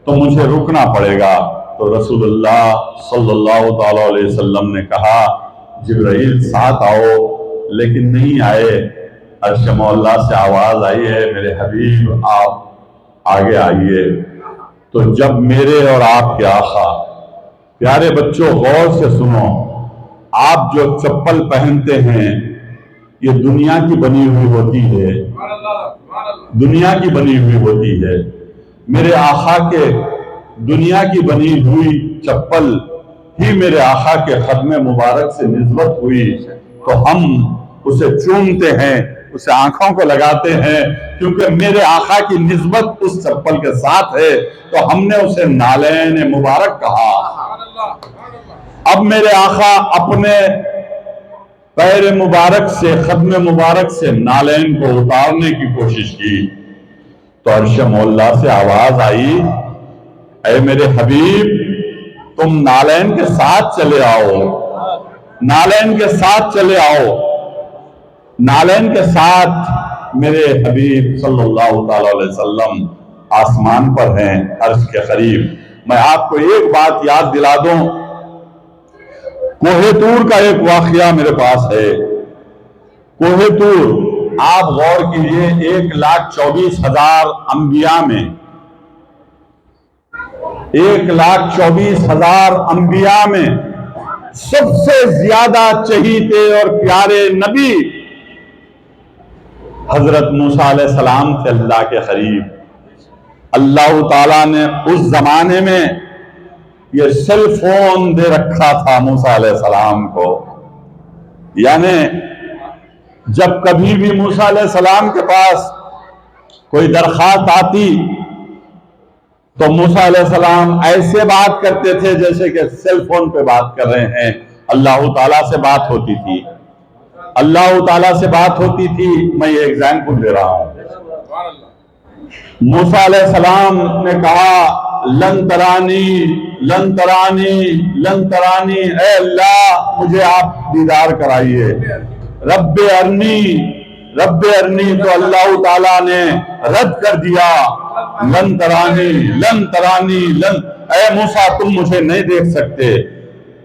تو مجھے رکنا پڑے گا۔ تو رسول اللہ صلی اللہ تعالیٰ علیہ وسلم نے کہا جبرائیل ساتھ آؤ، لیکن نہیں آئے۔ عرش مولا سے آواز آئی ہے میرے حبیب آپ آگے آئیے۔ تو جب میرے اور آپ کے آقا، پیارے بچوں غور سے سنو، آپ جو چپل پہنتے ہیں یہ دنیا کی بنی ہوئی ہوتی ہے، دنیا کی بنی ہوئی ہوتی ہے۔ میرے آقا کے دنیا کی بنی ہوئی چپل ہی میرے آقا کے قدم مبارک سے نسبت ہوئی تو ہم اسے چومتے ہیں، اسے آنکھوں کو لگاتے ہیں، کیونکہ میرے آقا کی نسبت اس چپل کے ساتھ ہے تو ہم نے اسے نالین مبارک کہا۔ اب میرے آقا اپنے پیر مبارک سے، قدم مبارک سے نالین کو اتارنے کی کوشش کی تو عرش مولا سے آواز آئی، اے میرے حبیب تم نالین کے ساتھ چلے آؤ، نالین کے ساتھ چلے آؤ۔ نالین کے ساتھ میرے حبیب صلی اللہ علیہ وسلم آسمان پر ہیں، عرش کے قریب۔ میں آپ کو ایک بات یاد دلا دوں، کوہ طور کا ایک واقعہ میرے پاس ہے۔ کوہ طور، آپ غور کیجئے، 1,24,000 انبیاء میں 1,24,000 انبیاء میں سب سے زیادہ چہیتے اور پیارے نبی حضرت موسیٰ علیہ السلام تھے اللہ کے قریب۔ اللہ تعالیٰ نے اس زمانے میں یہ سیل فون دے رکھا تھا موسیٰ علیہ السلام کو، یعنی جب کبھی بھی موسیٰ علیہ السلام کے پاس کوئی درخواست آتی تو موسیٰ علیہ السلام ایسے بات کرتے تھے جیسے کہ سیل فون پہ بات کر رہے ہیں۔ اللہ تعالیٰ سے بات ہوتی تھی، اللہ تعالیٰ سے بات ہوتی تھی۔ میں یہ ایگزامپل دے رہا ہوں۔ موسیٰ علیہ السلام نے کہا لن ترانی لن ترانی لن ترانی، اے اللہ مجھے آپ دیدار کرائیے، رب ارنی رب ارنی، تو اللہ تعالیٰ نے رد کر دیا، لن ترانی لن ترانی لن، اے موسیٰ تم مجھے نہیں دیکھ سکتے۔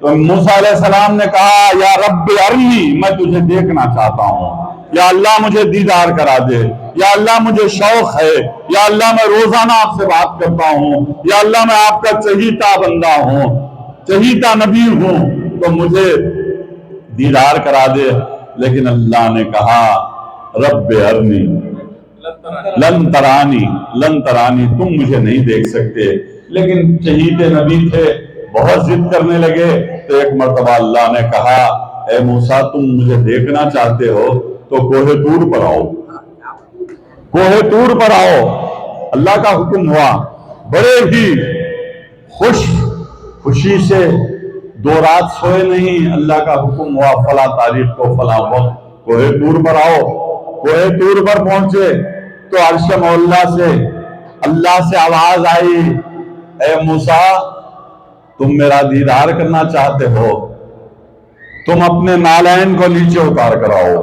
تو موسیٰ علیہ السلام نے کہا یا رب ارنی، میں تجھے دیکھنا چاہتا ہوں، یا اللہ مجھے دیدار کرا دے، یا اللہ مجھے شوق ہے، یا اللہ میں روزانہ آپ سے بات کرتا ہوں، یا اللہ میں آپ کا چہیتا بندہ ہوں، چہیتا نبی ہوں، تو مجھے دیدار کرا دے۔ لیکن اللہ نے کہا رب ارنی لن ترانی لن ترانی، تم مجھے نہیں دیکھ سکتے۔ لیکن چہیتے نبی تھے، بہت ضد کرنے لگے تو ایک مرتبہ اللہ نے کہا اے موسیٰ تم مجھے دیکھنا چاہتے ہو تو کوہ طور پر آؤ، کوہ طور پر آؤ۔ اللہ کا حکم ہوا، بڑے ہی خوشی سے 2 رات سوئے نہیں۔ اللہ کا حکم ہوا فلاں تاریخ کو فلاں وقت کوہ طور پر آؤ۔ کوہ طور پر پہنچے تو عرش مولا سے اللہ سے آواز آئی، اے موسیٰ تم میرا دیدار کرنا چاہتے ہو، تم اپنے نالین کو نیچے اتار کر آؤ،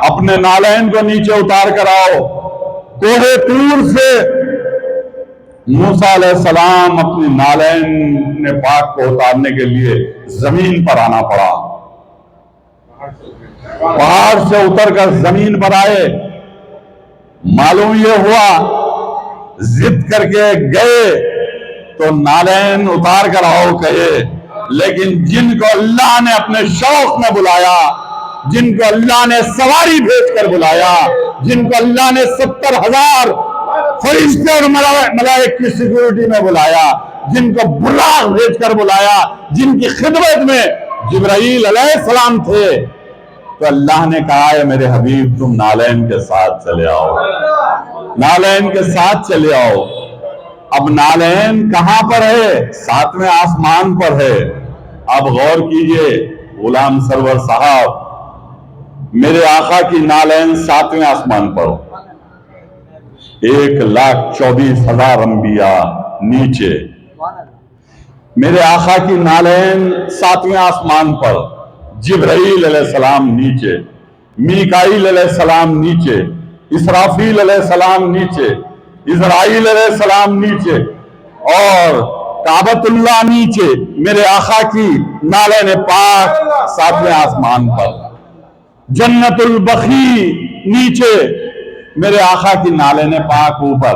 اپنے نالین کو نیچے اتار کر آؤ۔ کوہ طور سے موسیٰ علیہ السلام اپنی نالین پاک کو اتارنے کے لیے زمین پر آنا پڑا، پہاڑ سے اتر کر زمین پر آئے۔ معلوم یہ ہوا ضد کر کے گئے تو نالین اتار کر آؤ کہے، لیکن جن کو اللہ نے اپنے شوق میں بلایا، جن کو اللہ نے سواری بھیج کر بلایا، جن کو اللہ نے 70,000 فرشتے اور ملائک کی سیکیورٹی میں بلایا، جن کو براق بھیج کر بلایا، جن کی خدمت میں جبرائیل علیہ السلام تھے، تو اللہ نے کہا ہے میرے حبیب تم نالین کے ساتھ چلے آؤ، نالین کے ساتھ چلے آؤ۔ اب نالین کہاں پر ہے؟ 7ویں آسمان پر ہے۔ اب غور کیجئے غلام سرور صاحب، میرے آقا کی نالین 7ویں آسمان پر، 1,24,000 انبیاء نیچے، میرے آقا کی نالین 7ویں آسمان پر، جبرائیل علیہ السلام نیچے، میکائیل علیہ السلام نیچے، اسرافیل علیہ السلام نیچے، اسرائیل علیہ السلام نیچے، اور کعبۃ اللہ نیچے، میرے آقا کی نالین پاک 7ویں آسمان پر، جنت البقیع نیچے، میرے آقا کی نالین پاک اوپر۔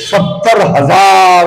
70,000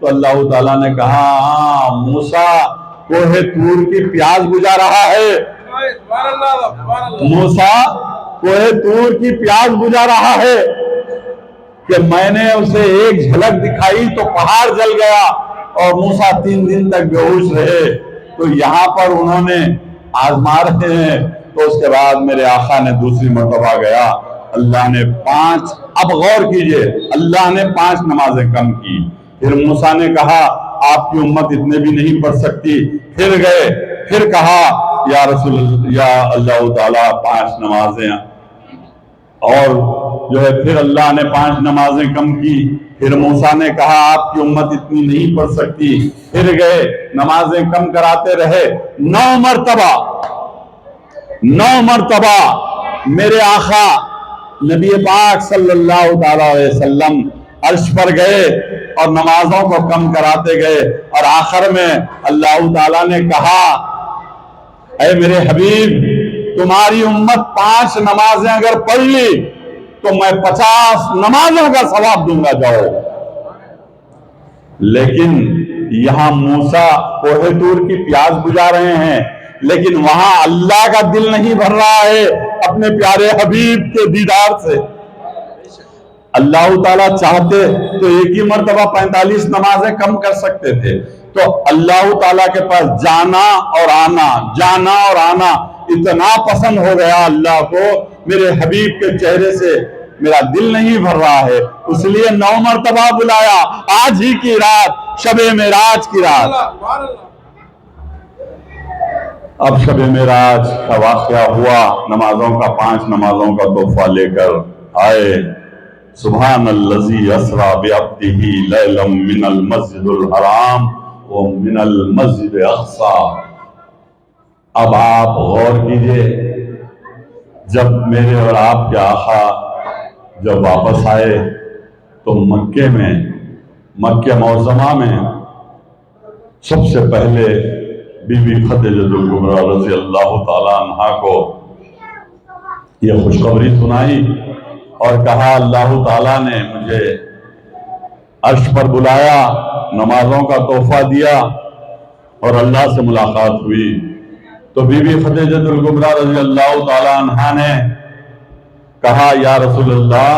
تو اللہ تعالیٰ نے کہا ہاں موسیٰ کوہ طور کی پیاس بجھا رہا ہے، موسیٰ کوہ طور کی پیاس بجھا رہا ہے کہ میں نے اسے ایک جھلک دکھائی تو پہاڑ جل گیا اور موسیٰ 3 دن تک بے ہوش رہے۔ تو یہاں پر انہوں نے آزما رہے ہیں، تو اس کے بعد میرے آقا نے دوسری مرتبہ گیا، اللہ نے 5، اب غور کیجئے، اللہ نے 5 نمازیں کم کی۔ پھر موسیٰ نے کہا آپ کی امت اتنے بھی نہیں پڑھ سکتی، پھر گئے، پھر کہا یا رسول اللہ تعالیٰ 5 نمازیں، اور جو ہے پھر اللہ نے 5 نمازیں کم کی۔ پھر موسیٰ نے کہا آپ کی امت اتنی نہیں پڑھ سکتی، پھر گئے نمازیں کم کراتے رہے۔ 9 مرتبہ میرے آقا نبی پاک صلی اللہ علیہ وسلم عرش پر گئے اور نمازوں کو کم کراتے گئے، اور آخر میں اللہ تعالیٰ نے کہا اے میرے حبیب تمہاری امت 5 نمازیں اگر پڑھ لی تو میں 50 نمازوں کا ثواب دوں گا، جاؤ۔ لیکن یہاں موسیٰ کوہ طور کی پیاس بجھا رہے ہیں، لیکن وہاں اللہ کا دل نہیں بھر رہا ہے اپنے پیارے حبیب کے دیدار سے۔ اللہ تعالیٰ چاہتے تو ایک ہی مرتبہ 45 نمازیں کم کر سکتے تھے، تو اللہ تعالیٰ کے پاس جانا اور آنا اتنا پسند ہو گیا اللہ کو، میرے حبیب کے چہرے سے میرا دل نہیں بھر رہا ہے، اس لیے 9 مرتبہ بلایا۔ آج ہی کی رات شب معراج کی رات، اب شب معراج کا واقعہ ہوا، نمازوں کا 5 نمازوں کا تحفہ لے کر آئے۔ سبحان الذی اسریٰ بعبدہ لیلا من المسجد الحرام ومن المسجد الاقصیٰ۔ اب آپ غور کیجئے، جب میرے اور آپ کے آقا جب واپس آئے تو مکہ معظمہ میں سب سے پہلے بی بی خدیجہ الکبریٰ رضی اللہ تعالیٰ عنہا کو یہ خوشخبری سنائی اور کہا اللہ تعالیٰ نے مجھے عرش پر بلایا، نمازوں کا تحفہ دیا اور اللہ سے ملاقات ہوئی۔ تو بی بی خدیجہ الکبریٰ رضی اللہ تعالیٰ عنہا نے کہا یا رسول اللہ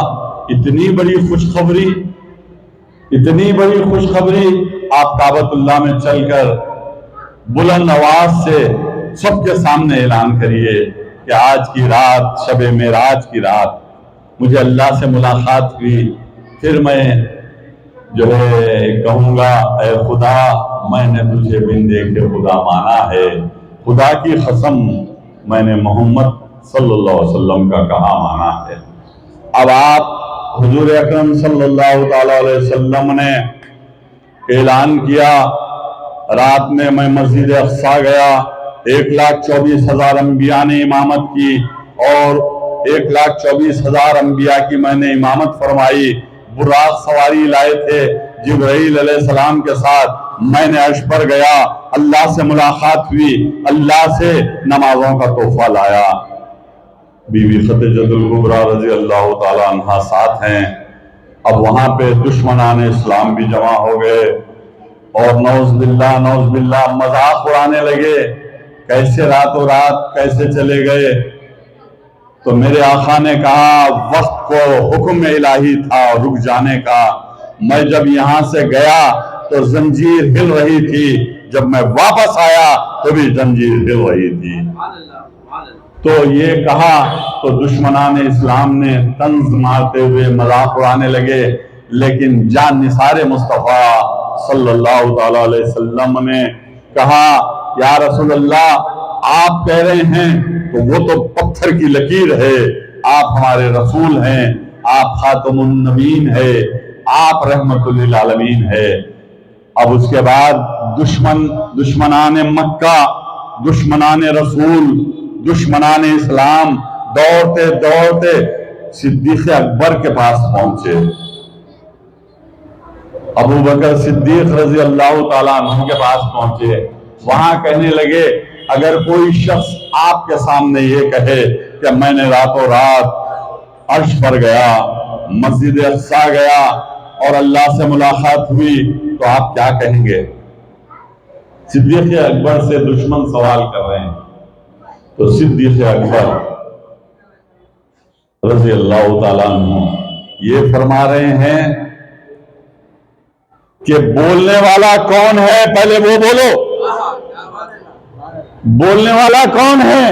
اتنی بڑی خوشخبری آپ کعبۃ اللہ میں چل کر بلند آواز سے سب کے سامنے اعلان کریے کہ آج کی رات شب معراج کی رات مجھے اللہ سے ملاقات ہوئی، پھر میں جو ہے کہوں گا اے خدا میں نے تجھے بن دیکھے خدا مانا ہے، خدا کی قسم میں نے محمد صلی اللہ علیہ وسلم کا کہا مانا ہے۔ اب آپ حضور اکرم صلی اللہ تعالی علیہ وسلم نے اعلان کیا، رات میں مسجد اقصیٰ گیا، 1,24,000 انبیاء نے امامت کی اور 1,24,000 انبیاء کی میں نے امامت فرمائی، براق سواری لائے تھے جبرائیل علیہ السلام کے ساتھ، میں نے عرش پر گیا، اللہ سے ملاقات ہوئی، اللہ سے نمازوں کا تحفہ لایا۔ بی بی خدیجہ الکبریٰ رضی اللہ تعالیٰ عنہ ساتھ ہیں۔ اب وہاں پہ دشمنان اسلام بھی جمع ہو گئے اور نعوذ باللہ مذاق اڑانے لگے، کیسے راتوں رات کیسے چلے گئے۔ تو میرے آقا نے کہا وقت کو حکم الہی تھا رک جانے کا، میں جب یہاں سے گیا تو زنجیر ہل رہی تھی، جب میں واپس آیا تو بھی زنجیر ہل رہی تھی۔ تو یہ کہا تو دشمنان اسلام نے طنز مارتے ہوئے مذاق اڑانے لگے، لیکن جان نثار مصطفیٰ صلی اللہ تعالیٰ علیہ وسلم نے کہا یا رسول اللہ آپ کہہ رہے ہیں تو وہ تو پتھر کی لکیر ہے، آپ ہمارے رسول ہیں، آپ خاتم النبیین ہے، آپ رحمت للعالمین ہے۔ اب اس کے بعد دشمنان مکہ، دشمنان رسول، دشمنان اسلام دوڑتے دوڑتے صدیق اکبر کے پاس پہنچے، ابو بکر صدیق رضی اللہ تعالیٰ عنہ کے پاس پہنچے، وہاں کہنے لگے اگر کوئی شخص آپ کے سامنے یہ کہے کہ میں نے راتوں رات عرش پر گیا، مسجد اقصیٰ گیا اور اللہ سے ملاقات ہوئی، تو آپ کیا کہیں گے؟ صدیق اکبر سے دشمن سوال کر رہے ہیں. تو صدیق اکبر رضی اللہ تعالیٰ عنہ یہ فرما رہے ہیں کہ بولنے والا کون ہے؟ پہلے وہ بولو، بولنے والا کون ہے؟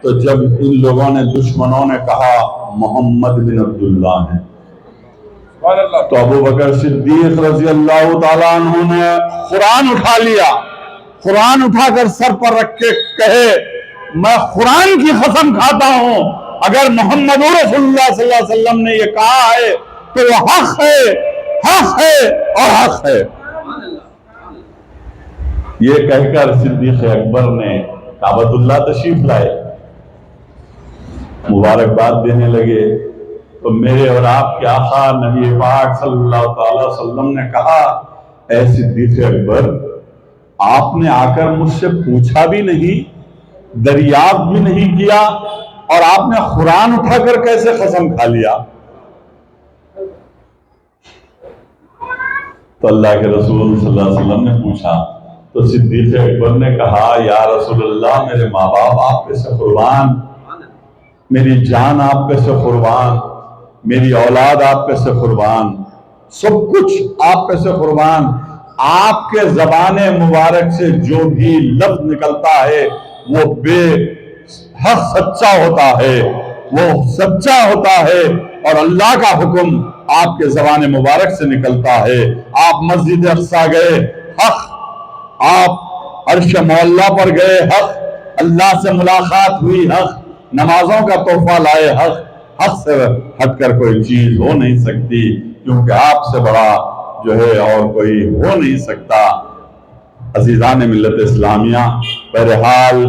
تو جب ان لوگوں نے، دشمنوں نے کہا محمد بن عبداللہ ہیں، تو ابو بکر صدیق رضی اللہ تعالیٰ عنہ نے قرآن اٹھا لیا، قرآن اٹھا کر سر پر رکھ کے کہے میں قرآن کی قسم کھاتا ہوں اگر محمد رسول اللہ صلی اللہ علیہ وسلم نے یہ کہا ہے تو وہ حق ہے، حق ہے اور حق ہے. یہ کہہ کر صدیق اکبر نے کعبۃ اللہ تشریف لائے، مبارکباد دینے لگے. تو میرے اور آپ کے آقا نبی پاک صلی اللہ تعالی وسلم نے کہا اے صدیق اکبر، آپ نے آ کر مجھ سے پوچھا بھی نہیں، دریافت بھی نہیں کیا، اور آپ نے قرآن اٹھا کر کیسے قسم کھا لیا؟ تو اللہ کے رسول صلی اللہ علیہ وسلم نے پوچھا تو صدیق اکبر نے کہا یا رسول اللہ، میرے ماں باپ آپ پہ سے قربان، میری جان آپ پہ سے قربان، میری اولاد آپ پہ سے قربان، سب کچھ آپ پہ سے قربان. آپ کے زبان مبارک سے جو بھی لفظ نکلتا ہے وہ بے حق سچا ہوتا ہے، وہ سچا ہوتا ہے، اور اللہ کا حکم آپ کے زبان مبارک سے نکلتا ہے. آپ مسجد اقصی گئے، حق. آپ عرش معلیٰ پر گئے، حق. اللہ سے ملاقات ہوئی، حق. نمازوں کا تحفہ لائے، حق. حق سے ہٹ کر کوئی چیز ہو نہیں سکتی، کیونکہ آپ سے بڑا جو ہے اور کوئی ہو نہیں سکتا. عزیزان ملت اسلامیہ، بہرحال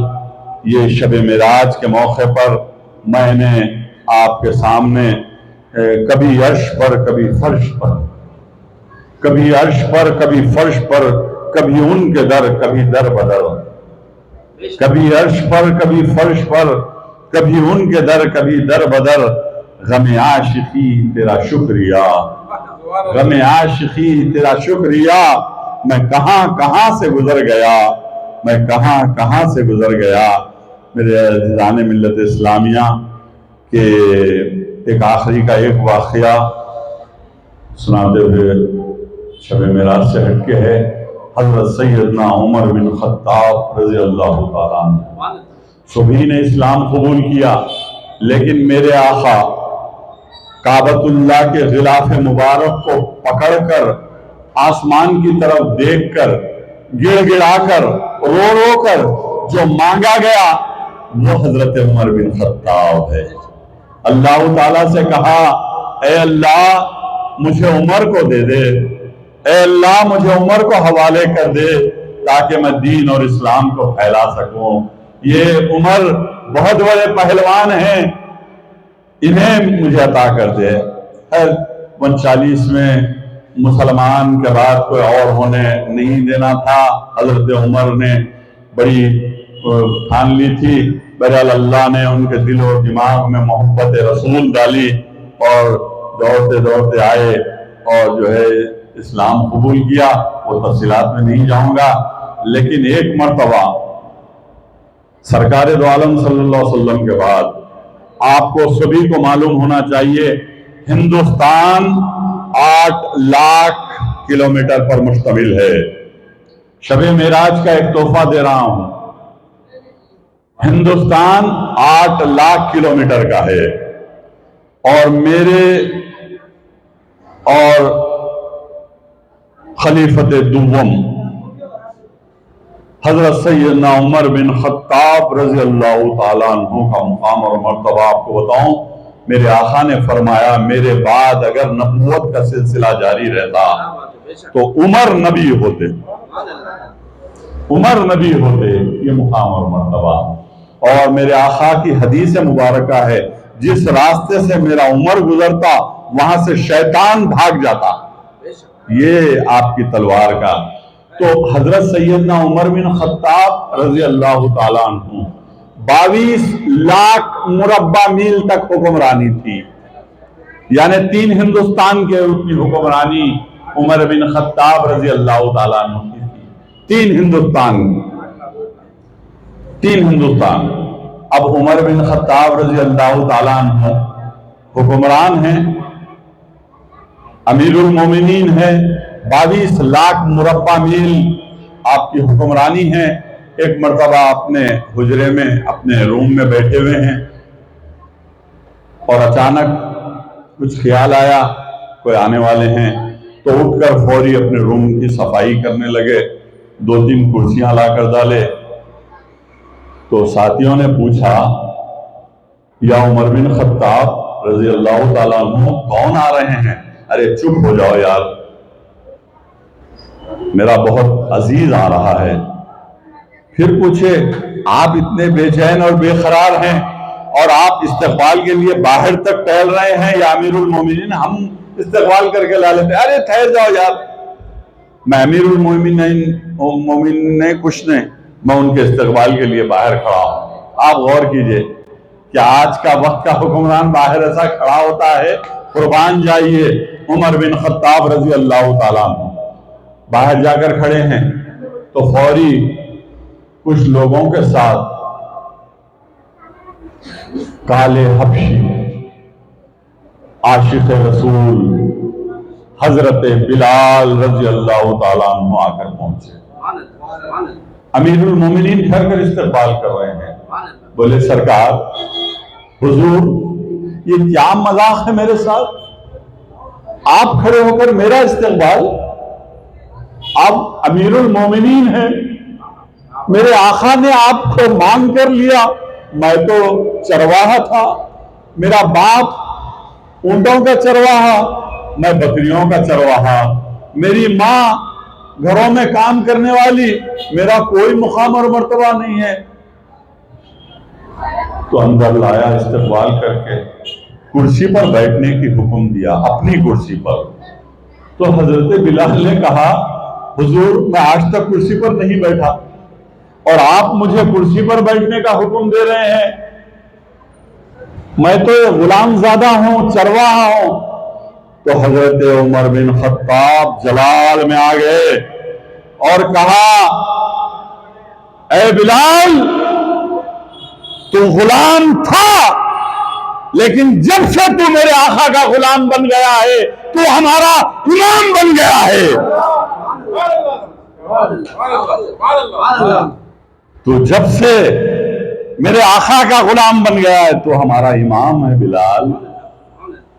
یہ شب معراج کے موقع پر میں نے آپ کے سامنے کبھی عرش پر کبھی فرش پر، کبھی عرش پر کبھی فرش پر، کبھی ان کے در کبھی در بدر، کبھی عرش پر کبھی فرش پر، کبھی ان کے در کبھی در بدر. غم عاشقی تیرا شکریہ، غم عاشقی تیرا شکریہ، میں کہاں کہاں سے گزر گیا، میں کہاں کہاں سے گزر گیا. میرے عزیزان ملت اسلامیہ کہ ایک آخری کا ایک واقعہ سناتے ہوئے شب معراج سے ہٹ کے ہے. حضرت سیدنا عمر بن خطاب رضی اللہ تعالیٰ عنہ سبھی نے اسلام قبول کیا، لیکن میرے آقا کعبۃ اللہ کے غلاف مبارک کو پکڑ کر آسمان کی طرف دیکھ کر گڑ گڑا کر رو رو کر جو مانگا گیا وہ حضرت عمر بن خطاب ہے. اللہ تعالیٰ سے کہا اے اللہ مجھے عمر کو دے دے، اے اللہ مجھے عمر کو حوالے کر دے تاکہ میں دین اور اسلام کو پھیلا سکوں. یہ عمر بہت بڑے پہلوان ہیں، انہیں مجھے عطا کر دے. 39 میں مسلمان کے بعد کوئی اور ہونے نہیں دینا تھا. حضرت عمر نے بڑی ٹھان لی تھی. بہرحال اللہ نے ان کے دل و دماغ میں محبت رسول ڈالی اور دوڑتے دوڑتے آئے اور جو ہے اسلام قبول کیا. وہ تفصیلات میں نہیں جاؤں گا، لیکن ایک مرتبہ سرکار دو عالم صلی اللہ علیہ وسلم کے بعد آپ کو سبھی کو معلوم ہونا چاہیے ہندوستان 8 لاکھ کلومیٹر پر مشتمل ہے. شب معراج کا ایک تحفہ دے رہا ہوں. ہندوستان 8 لاکھ کلومیٹر کا ہے، اور میرے اور خلیفت دوم حضرت سیدنا عمر بن خطاب رضی اللہ تعالیٰ عنہ کا مقام اور مرتبہ آپ کو بتاؤں. میرے آقا نے فرمایا میرے بعد اگر نبوت کا سلسلہ جاری رہتا تو عمر نبی ہوتے، عمر نبی ہوتے. یہ مقام اور مرتبہ. اور میرے آقا کی حدیث مبارکہ ہے جس راستے سے میرا عمر گزرتا وہاں سے شیطان بھاگ جاتا. یہ آپ کی تلوار کا. تو حضرت سیدنا عمر بن خطاب رضی اللہ تعالیٰ عنہ 22 لاکھ مربع میل تک حکمرانی تھی، یعنی 3 ہندوستان کے اتنی حکمرانی عمر بن خطاب رضی اللہ تعالیٰ عنہ کی تھی۔ تین ہندوستان۔ اب عمر بن خطاب رضی اللہ تعالیٰ عنہ حکمران ہیں، امیر المومنین ہے، 22 لاکھ مربع میل آپ کی حکمرانی ہے۔ ایک مرتبہ اپنے حجرے میں اپنے روم میں بیٹھے ہوئے ہیں اور اچانک کچھ خیال آیا کوئی آنے والے ہیں، تو اٹھ کر فوری اپنے روم کی صفائی کرنے لگے، 2-3 کرسیاں لا کر ڈالے۔ تو ساتھیوں نے پوچھا یا عمر بن خطاب رضی اللہ تعالیٰ عنہ کون آ رہے ہیں؟ ارے چپ ہو جاؤ یار، میرا بہت عزیز آ رہا ہے۔ پھر پوچھے آپ اتنے بے چین اور بے قرار ہیں اور آپ استقبال کے لیے باہر تک ٹہل رہے ہیں، یا امیر المومنین ہم استقبال کر کے لا لیتے؟ ارے ٹھہر جاؤ یار، میں امیر المومنین نے کچھ نہیں، میں ان کے استقبال کے لیے باہر کھڑا ہوں۔ آپ غور کیجئے کہ آج کا وقت کا حکمران باہر ایسا کھڑا ہوتا ہے، قربان جائیے عمر بن خطاب رضی اللہ تعالیٰ عنہ باہر جا کر کھڑے ہیں تو فوری کچھ لوگوں کے ساتھ کالے حبشی عاشق رسول حضرت بلال رضی اللہ تعالیٰ عنہ آ کر پہنچے۔ امیر المومنین ٹھہر کر استقبال کر رہے ہیں، بولے سرکار حضور یہ کیا مذاق ہے میرے ساتھ؟ آپ کھڑے ہو کر میرا استقبال؟ آپ امیر المومنین ہیں، میرے آقا نے آپ کو مانگ کر لیا، میں تو چرواہا تھا، میرا باپ اونٹوں کا چرواہا، میں بکریوں کا چرواہا، میری ماں گھروں میں کام کرنے والی، میرا کوئی مقام اور مرتبہ نہیں ہے۔ تو اندر لایا استقبال کر کے، کرسی پر بیٹھنے کی حکم دیا، اپنی کرسی پر۔ تو حضرت بلال نے کہا حضور میں آج تک کرسی پر نہیں بیٹھا اور آپ مجھے کرسی پر بیٹھنے کا حکم دے رہے ہیں، میں تو غلام زادہ ہوں، چرواہا ہوں۔ تو حضرت عمر بن خطاب جلال میں آ گئے اور کہا اے بلال تو غلام تھا، لیکن جب سے تو میرے آقا کا غلام بن گیا ہے تو ہمارا امام بن گیا ہے۔ تو جب سے میرے آقا کا غلام بن گیا ہے تو ہمارا امام ہے بلال۔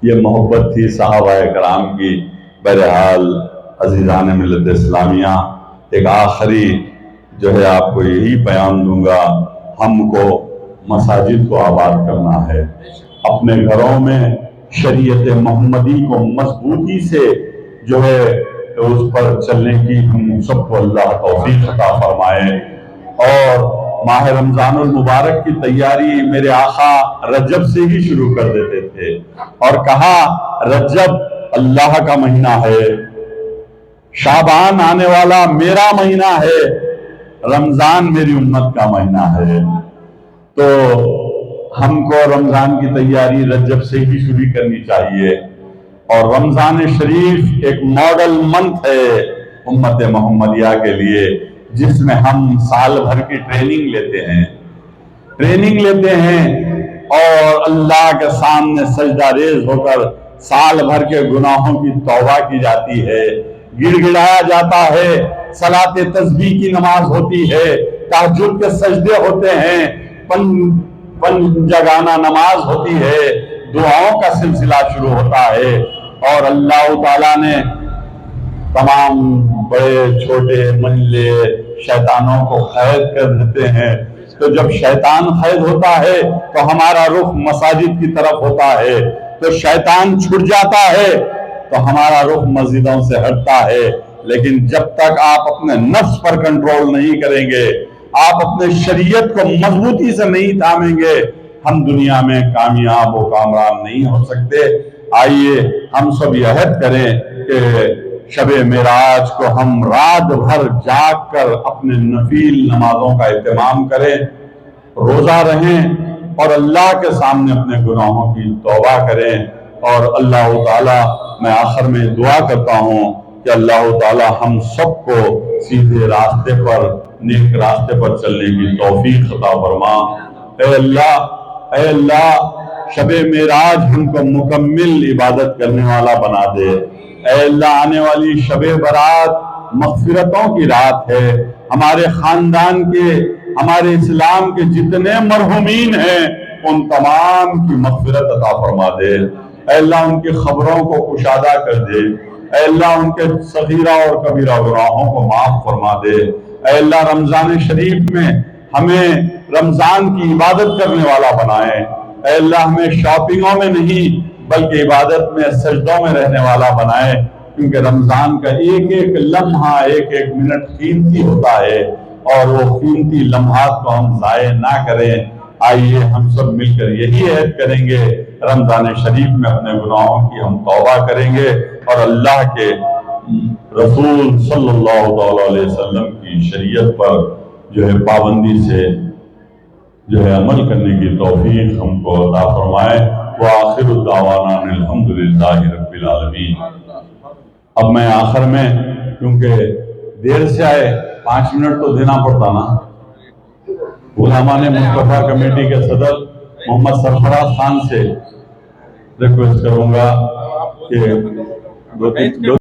یہ محبت تھی صحابہ کرام کی۔ بہرحال عزیزان ملت اسلامیہ، ایک آخری جو ہے آپ کو یہی پیام دوں گا، ہم کو مساجد کو آباد کرنا ہے، اپنے گھروں میں شریعت محمدی کو مضبوطی سے جو ہے اس پر چلنے کی ہم سب کو اللہ توفیق عطا فرمائے۔ اور ماہ رمضان المبارک کی تیاری میرے آقا رجب سے ہی شروع کر دیتے تھے اور کہا رجب اللہ کا مہینہ ہے، شعبان آنے والا میرا مہینہ ہے، رمضان میری امت کا مہینہ ہے۔ تو ہم کو رمضان کی تیاری رجب سے ہی شروع کرنی چاہیے۔ اور رمضان شریف ایک ماڈل منتھ ہے امت محمدیہ کے لیے، جس میں ہم سال بھر کی ٹریننگ لیتے ہیں اور اللہ کے سامنے سجدہ ریز ہو کر سال بھر کے گناہوں کی توبہ کی جاتی ہے، گڑ گڑایا جاتا ہے، صلاۃ تسبیح کی نماز ہوتی ہے، تہجد کے سجدے ہوتے ہیں، پنجگانہ نماز ہوتی ہے، دعاؤں کا سلسلہ شروع ہوتا ہے، اور اللہ تعالیٰ نے تمام بڑے چھوٹے منلے شیطانوں کو قید کر دیتے ہیں۔ تو جب شیطان قید ہوتا ہے تو ہمارا رخ مساجد کی طرف ہوتا ہے، تو شیطان چھٹ جاتا ہے تو ہمارا رخ مسجدوں سے ہٹتا ہے۔ لیکن جب تک آپ اپنے نفس پر کنٹرول نہیں کریں گے، آپ اپنے شریعت کو مضبوطی سے نہیں تھامیں گے، ہم دنیا میں کامیاب و کامران نہیں ہو سکتے۔ آئیے ہم سب یہ عہد کریں کہ شب معراج کو ہم رات بھر جاگ کر اپنے نفیل نمازوں کا اہتمام کریں، روزہ رہیں اور اللہ کے سامنے اپنے گناہوں کی توبہ کریں۔ اور اللہ تعالیٰ میں آخر میں دعا کرتا ہوں کہ کہ اللہ تعالی ہم سب کو سیدھے راستے پر، نیک راستے پر چلنے کی توفیق عطا فرما۔ اے اللہ شب معراج ہم کو مکمل عبادت کرنے والا بنا دے۔ اے اللہ آنے والی شب برات مغفرتوں کی رات ہے، ہمارے خاندان کے، ہمارے اسلام کے جتنے مرحومین ہیں ان تمام کی مغفرت عطا فرما دے۔ اے اللہ ان کی خبروں کو کشادہ کر دے۔ اے اللہ ان کے صغیرہ اور کبیرہ گناہوں کو معاف فرما دے۔ اے اللہ رمضان شریف میں ہمیں رمضان کی عبادت کرنے والا بنائے۔ اے اللہ ہمیں شاپنگوں میں نہیں بلکہ عبادت میں، سجدوں میں رہنے والا بنائے، کیونکہ رمضان کا ایک ایک لمحہ، ایک ایک منٹ قیمتی ہوتا ہے، اور وہ قیمتی لمحات کو ہم ضائع نہ کریں۔ آئیے ہم سب مل کر یہی عہد کریں گے، رمضان شریف میں اپنے گناہوں کی ہم توبہ کریں گے اور اللہ کے رسول صلی اللہ علیہ وسلم کی شریعت پر پابندی سے عمل کرنے کی توفیق ہم کو عطا فرمائے۔ وآخر دعوانا الحمدللہ رب العالمین۔ اب میں آخر میں، کیونکہ دیر سے آئے، 5 منٹ تو دینا پڑتا نا، علماء مصطفیٰ کمیٹی کے صدر محمد سرفراز خان سے ریکویسٹ کروں گا کہ